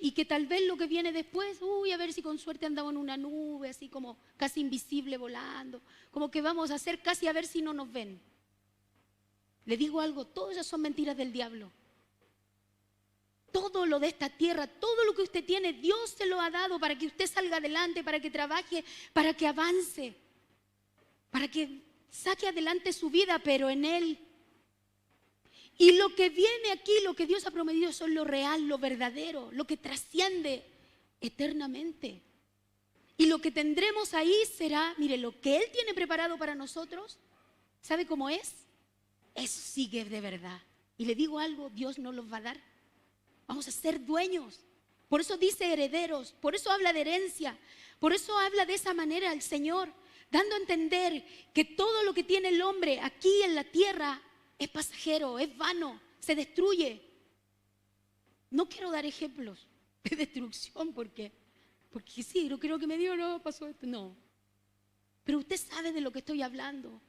Y que tal vez lo que viene después, a ver si con suerte andamos en una nube, así como casi invisible volando, como que vamos a hacer casi a ver si no nos ven. Le digo algo, todas esas son mentiras del diablo. Todo lo de esta tierra, todo lo que usted tiene, Dios se lo ha dado para que usted salga adelante, para que trabaje, para que avance, para que saque adelante su vida, pero en Él. Y lo que viene aquí, lo que Dios ha prometido, son lo real, lo verdadero, lo que trasciende eternamente. Y lo que tendremos ahí será, mire, lo que Él tiene preparado para nosotros, ¿sabe cómo es? Eso sí que es de verdad. Y le digo algo, Dios nos los va a dar. Vamos a ser dueños. Por eso dice herederos, por eso habla de herencia, por eso habla de esa manera el Señor, dando a entender que todo lo que tiene el hombre aquí en la tierra es pasajero, es vano, se destruye. No quiero dar ejemplos de destrucción porque sí, no creo que me diga, no, pasó esto. No. Pero usted sabe de lo que estoy hablando.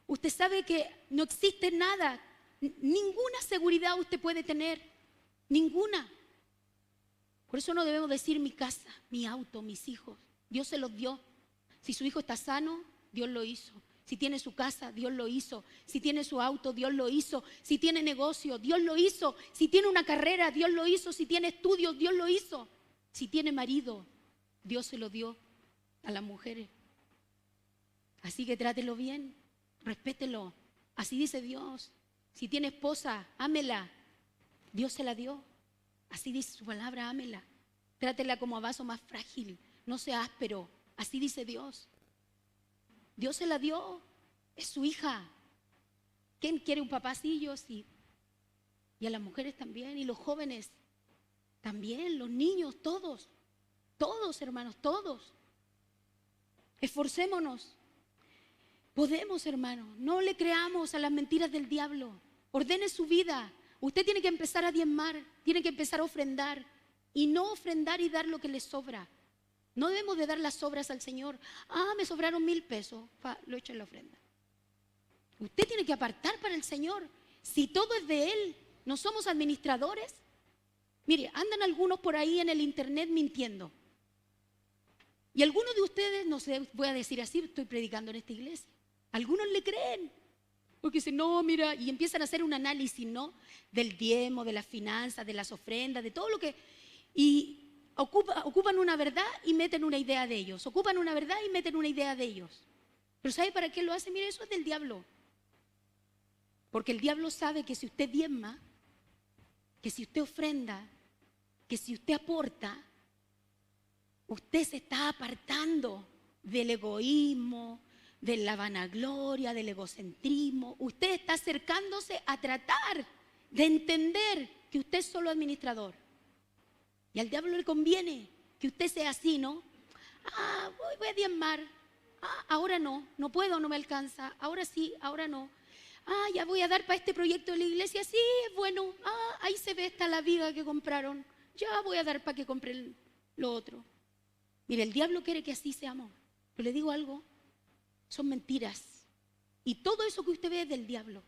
Usted sabe que no existe nada, ninguna seguridad usted puede tener, ninguna. Por eso no debemos decir mi casa, mi auto, mis hijos. Dios se los dio. Si su hijo está sano, Dios lo hizo. Si tiene su casa, Dios lo hizo. Si tiene su auto, Dios lo hizo. Si tiene negocio, Dios lo hizo. Si tiene una carrera, Dios lo hizo. Si tiene estudios, Dios lo hizo. Si tiene marido, Dios se lo dio a las mujeres. Así que trátelo bien, respételo. Así dice Dios. Si tiene esposa, ámela. Dios se la dio. Así dice su palabra, ámela. Trátela como a vaso más frágil. No sea áspero. Así dice Dios. Dios se la dio, es su hija. ¿Quién quiere un papá así? Yo sí. Y a las mujeres también, y los jóvenes también, los niños, todos. Todos, hermanos, todos. Esforcémonos. Podemos, hermanos. No le creamos a las mentiras del diablo. Ordene su vida. Usted tiene que empezar a diezmar, tiene que empezar a ofrendar. Y no ofrendar y dar lo que le sobra. No debemos de dar las sobras al Señor. Me sobraron 1,000 pesos. Lo echo en la ofrenda. Usted tiene que apartar para el Señor. Si todo es de Él, no somos administradores. Mire, andan algunos por ahí en el internet mintiendo. Y algunos de ustedes, no sé, voy a decir así, estoy predicando en esta iglesia. Algunos le creen. Porque dicen, no, mira, y empiezan a hacer un análisis, ¿no? Del diezmo, de las finanzas, de las ofrendas, de todo lo que... Y ocupan una verdad y meten una idea de ellos. Ocupan una verdad y meten una idea de ellos. Pero ¿sabe para qué lo hace? Mire, eso es del diablo. Porque el diablo sabe que si usted diezma, que si usted ofrenda, que si usted aporta, usted se está apartando del egoísmo, de la vanagloria, del egocentrismo. Usted está acercándose a tratar de entender que usted es solo administrador. Y al diablo le conviene que usted sea así, ¿no? Voy a diezmar. Ahora no puedo, no me alcanza. Ahora sí, ahora no. Ya voy a dar para este proyecto de la iglesia. Sí, es bueno. Ahí se ve esta la viga que compraron. Ya voy a dar para que compren lo otro. Mire, el diablo quiere que así seamos. Pero le digo algo, son mentiras. Y todo eso que usted ve es del diablo.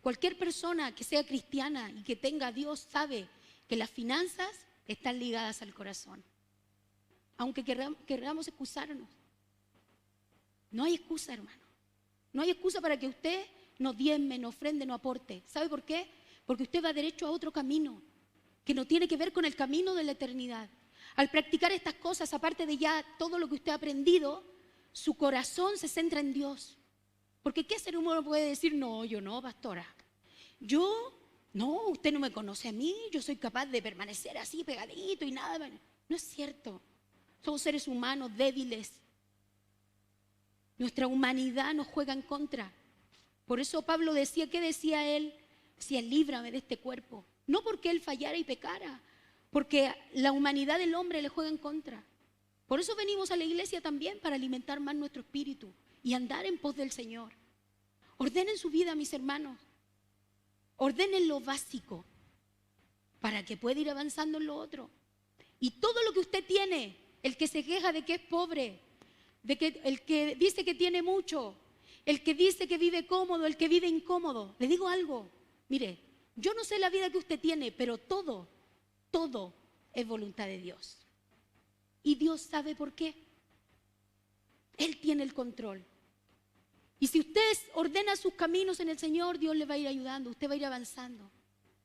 Cualquier persona que sea cristiana y que tenga a Dios sabe que las finanzas están ligadas al corazón. Aunque queramos excusarnos. No hay excusa, hermano. No hay excusa para que usted no diezme, no ofrende, no aporte. ¿Sabe por qué? Porque usted va derecho a otro camino que no tiene que ver con el camino de la eternidad. Al practicar estas cosas, aparte de ya todo lo que usted ha aprendido, su corazón se centra en Dios. Porque ¿qué ser humano puede decir? No, yo no, pastora. Yo No, usted no me conoce a mí, yo soy capaz de permanecer así pegadito y nada. No es cierto. Somos seres humanos débiles. Nuestra humanidad nos juega en contra. Por eso Pablo decía, ¿qué decía él? Decía, líbrame de este cuerpo. No porque él fallara y pecara, porque la humanidad del hombre le juega en contra. Por eso venimos a la iglesia también, para alimentar más nuestro espíritu y andar en pos del Señor. Ordenen su vida, mis hermanos. Ordenen lo básico para que pueda ir avanzando en lo otro. Y todo lo que usted tiene, el que se queja de que es pobre, el que dice que tiene mucho, el que dice que vive cómodo, el que vive incómodo, le digo algo, mire, yo no sé la vida que usted tiene, pero todo es voluntad de Dios. Y Dios sabe por qué. Él tiene el control. Y si usted ordena sus caminos en el Señor, Dios le va a ir ayudando, usted va a ir avanzando.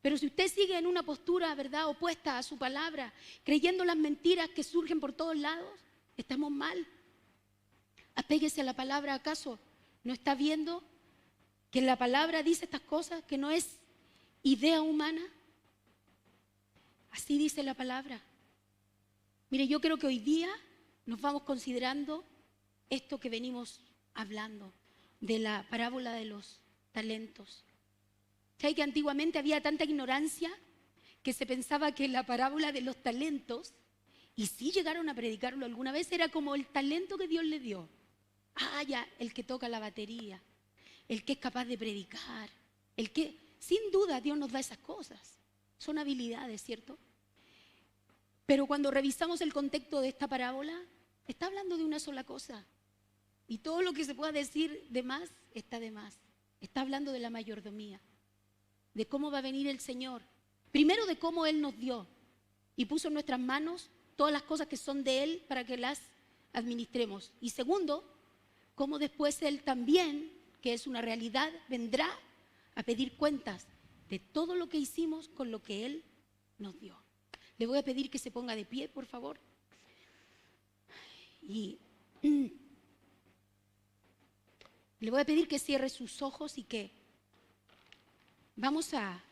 Pero si usted sigue en una postura, ¿verdad?, opuesta a su palabra, creyendo las mentiras que surgen por todos lados, estamos mal. Apéguese a la palabra. ¿Acaso no está viendo que la palabra dice estas cosas, que no es idea humana? Así dice la palabra. Mire, yo creo que hoy día nos vamos considerando esto que venimos hablando, de la parábola de los talentos. ¿Sabe que antiguamente había tanta ignorancia que se pensaba que la parábola de los talentos, y sí llegaron a predicarlo alguna vez, era como el talento que Dios le dio? Ah, ya, el que toca la batería, el que es capaz de predicar, el que, sin duda, Dios nos da esas cosas. Son habilidades, ¿cierto? Pero cuando revisamos el contexto de esta parábola, está hablando de una sola cosa. Y todo lo que se pueda decir de más, está de más. Está hablando de la mayordomía, de cómo va a venir el Señor. Primero, de cómo Él nos dio y puso en nuestras manos todas las cosas que son de Él para que las administremos. Y segundo, cómo después Él también, que es una realidad, vendrá a pedir cuentas de todo lo que hicimos con lo que Él nos dio. Le voy a pedir que se ponga de pie, por favor. Y le voy a pedir que cierre sus ojos y que vamos a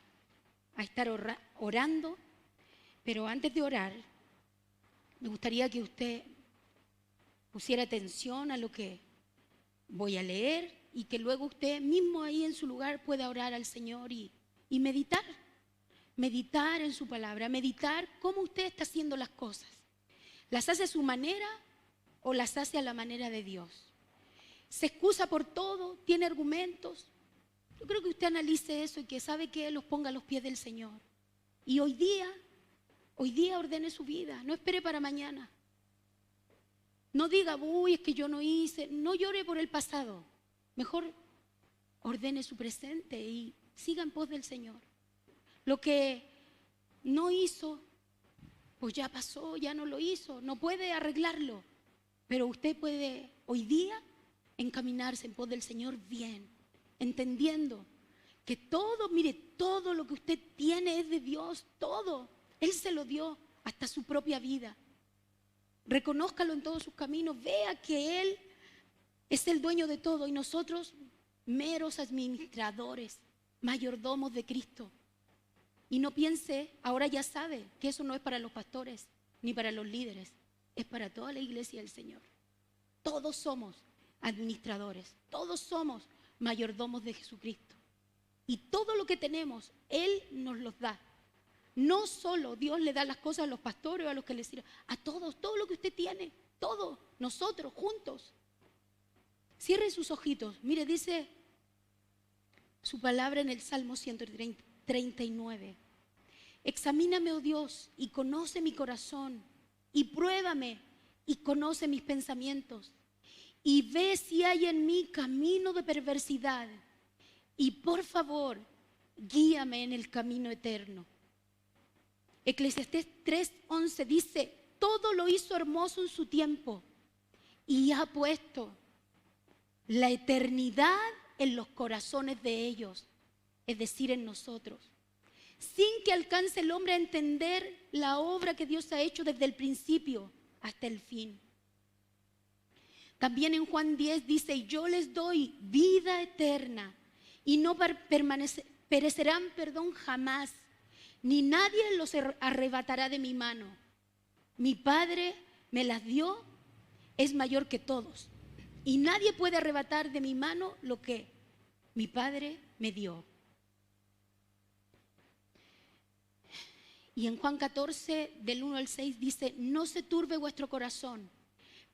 estar orando. Pero antes de orar, me gustaría que usted pusiera atención a lo que voy a leer y que luego usted mismo ahí en su lugar pueda orar al Señor y meditar. Meditar en su palabra, meditar cómo usted está haciendo las cosas. ¿Las hace a su manera o las hace a la manera de Dios? ¿Se excusa por todo? ¿Tiene argumentos? Yo creo que usted analice eso y que sabe que los ponga a los pies del Señor. Y hoy día ordene su vida, no espere para mañana. No diga, uy, es que yo no hice, no llore por el pasado. Mejor ordene su presente y siga en pos del Señor. Lo que no hizo, pues ya pasó, ya no lo hizo, no puede arreglarlo. Pero usted puede hoy día encaminarse en pos del Señor bien, entendiendo que todo, mire, todo lo que usted tiene es de Dios, todo. Él se lo dio, hasta su propia vida. Reconózcalo en todos sus caminos, vea que Él es el dueño de todo y nosotros meros administradores, mayordomos de Cristo. Y no piense, ahora ya sabe que eso no es para los pastores ni para los líderes, es para toda la iglesia del Señor. Todos somos administradores, todos somos mayordomos de Jesucristo. Y todo lo que tenemos, Él nos los da. No solo Dios le da las cosas a los pastores o a los que les sirven, a todos, todo lo que usted tiene, todo, nosotros juntos. Cierre sus ojitos. Mire, dice su palabra en el Salmo 139. Examíname, oh Dios, y conoce mi corazón, y pruébame, y conoce mis pensamientos, y ve si hay en mí camino de perversidad, y por favor, guíame en el camino eterno. Eclesiastés 3:11 dice, todo lo hizo hermoso en su tiempo, y ha puesto la eternidad en los corazones de ellos, es decir, en nosotros, sin que alcance el hombre a entender la obra que Dios ha hecho desde el principio hasta el fin. También en Juan 10 dice, yo les doy vida eterna y no perecerán, jamás, ni nadie los arrebatará de mi mano. Mi Padre me las dio, es mayor que todos, y nadie puede arrebatar de mi mano lo que mi Padre me dio. Y en Juan 14, del 1 al 6 dice: no se turbe vuestro corazón.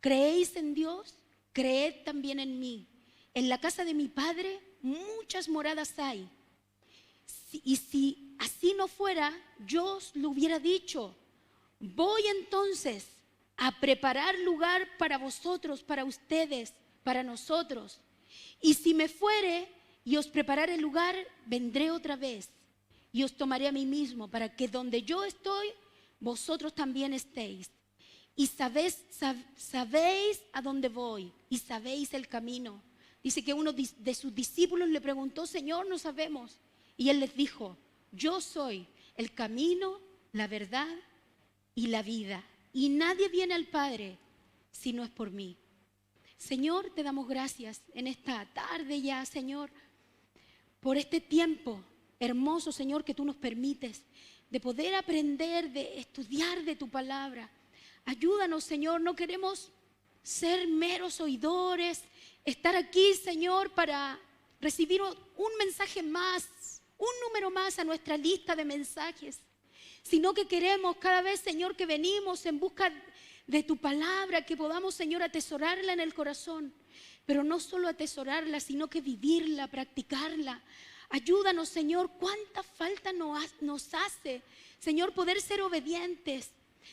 ¿Creéis en Dios? Creed también en mí. En la casa de mi Padre muchas moradas hay. Y si así no fuera, yo os lo hubiera dicho. Voy entonces a preparar lugar para vosotros, para ustedes, para nosotros. Y si me fuere y os prepararé lugar, vendré otra vez y os tomaré a mí mismo, para que donde yo estoy, vosotros también estéis. Y sabéis a dónde voy y sabéis el camino. Dice que uno de sus discípulos le preguntó: Señor, no sabemos. Y él les dijo: yo soy el camino, la verdad y la vida. Y nadie viene al Padre si no es por mí. Señor, te damos gracias en esta tarde ya, Señor, por este tiempo hermoso, Señor, que tú nos permites de poder aprender, de estudiar de tu palabra. Ayúdanos, Señor, no queremos ser meros oidores, estar aquí, Señor, para recibir un mensaje más, un número más a nuestra lista de mensajes, sino que queremos cada vez, Señor, que venimos en busca de tu palabra, que podamos, Señor, atesorarla en el corazón, pero no solo atesorarla, sino que vivirla, practicarla. Ayúdanos, Señor, cuánta falta nos hace, Señor, poder ser obedientes,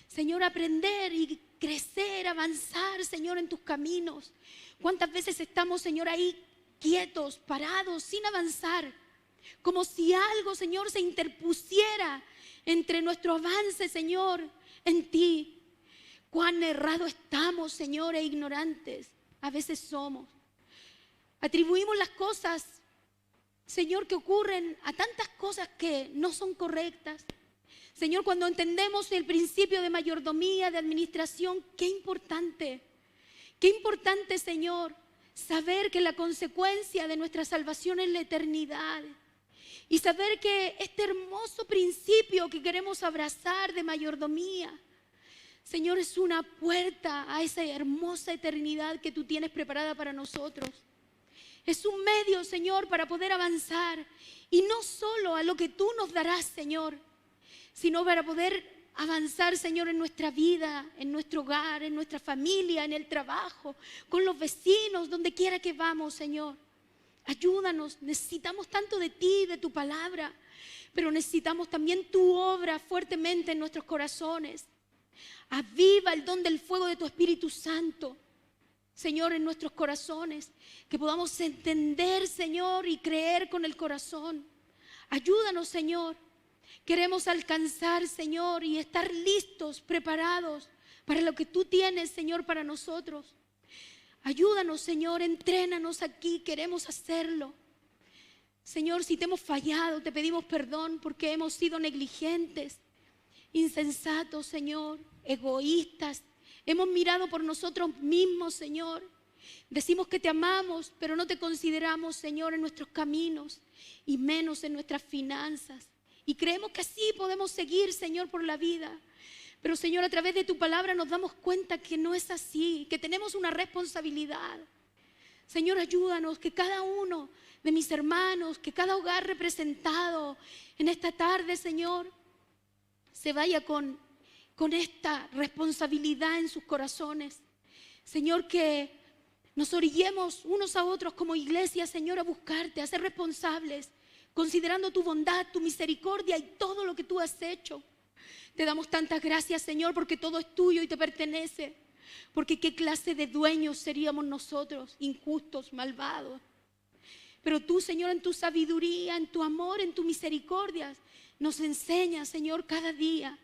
Señor, aprender y crecer, avanzar, Señor, en tus caminos. Cuántas veces estamos, Señor, ahí quietos, parados, sin avanzar, como si algo, Señor, se interpusiera entre nuestro avance, Señor, en ti. Cuán errados estamos, Señor, e ignorantes a veces somos. Atribuimos las cosas, Señor, que ocurren a tantas cosas que no son correctas. Señor, cuando entendemos el principio de mayordomía, de administración, qué importante, Señor, saber que la consecuencia de nuestra salvación es la eternidad. Y saber que este hermoso principio que queremos abrazar de mayordomía, Señor, es una puerta a esa hermosa eternidad que tú tienes preparada para nosotros. Es un medio, Señor, para poder avanzar. Y no solo a lo que tú nos darás, Señor, sino para poder avanzar, Señor, en nuestra vida, en nuestro hogar, en nuestra familia, en el trabajo, con los vecinos, donde quiera que vamos, Señor. Ayúdanos, necesitamos tanto de ti, de tu palabra, pero necesitamos también tu obra fuertemente en nuestros corazones. Aviva el don del fuego de tu Espíritu Santo, Señor, en nuestros corazones, que podamos entender, Señor, y creer con el corazón. Ayúdanos, Señor. Queremos alcanzar, Señor, y estar listos, preparados para lo que tú tienes, Señor, para nosotros. Ayúdanos, Señor, entrénanos aquí, queremos hacerlo. Señor, si te hemos fallado, te pedimos perdón porque hemos sido negligentes, insensatos, Señor, egoístas. Hemos mirado por nosotros mismos, Señor. Decimos que te amamos, pero no te consideramos, Señor, en nuestros caminos y menos en nuestras finanzas. Y creemos que así podemos seguir, Señor, por la vida. Pero, Señor, a través de tu palabra nos damos cuenta que no es así, que tenemos una responsabilidad. Señor, ayúdanos, que cada uno de mis hermanos, que cada hogar representado en esta tarde, Señor, se vaya con esta responsabilidad en sus corazones. Señor, que nos orillemos unos a otros como iglesia, Señor, a buscarte, a ser responsables, considerando tu bondad, tu misericordia y todo lo que tú has hecho. Te damos tantas gracias, Señor, porque todo es tuyo y te pertenece. Porque qué clase de dueños seríamos nosotros, injustos, malvados. Pero tú, Señor, en tu sabiduría, en tu amor, en tu misericordia, nos enseñas, Señor, cada día.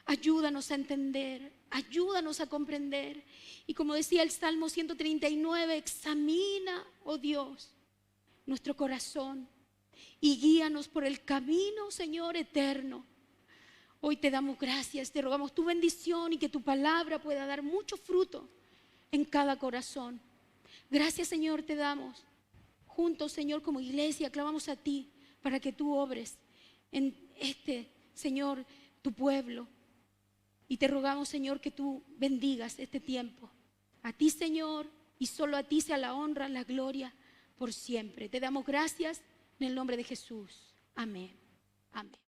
Ayúdanos a entender, ayúdanos a comprender. Y como decía el Salmo 139, examina, oh Dios, nuestro corazón y guíanos por el camino, Señor, eterno. Hoy te damos gracias, te rogamos tu bendición y que tu palabra pueda dar mucho fruto en cada corazón. Gracias, Señor, te damos. Juntos, Señor, como iglesia, clamamos a ti para que tú obres en este, Señor, tu pueblo. Y te rogamos, Señor, que tú bendigas este tiempo. A ti, Señor, y solo a ti sea la honra, la gloria por siempre. Te damos gracias en el nombre de Jesús. Amén. Amén.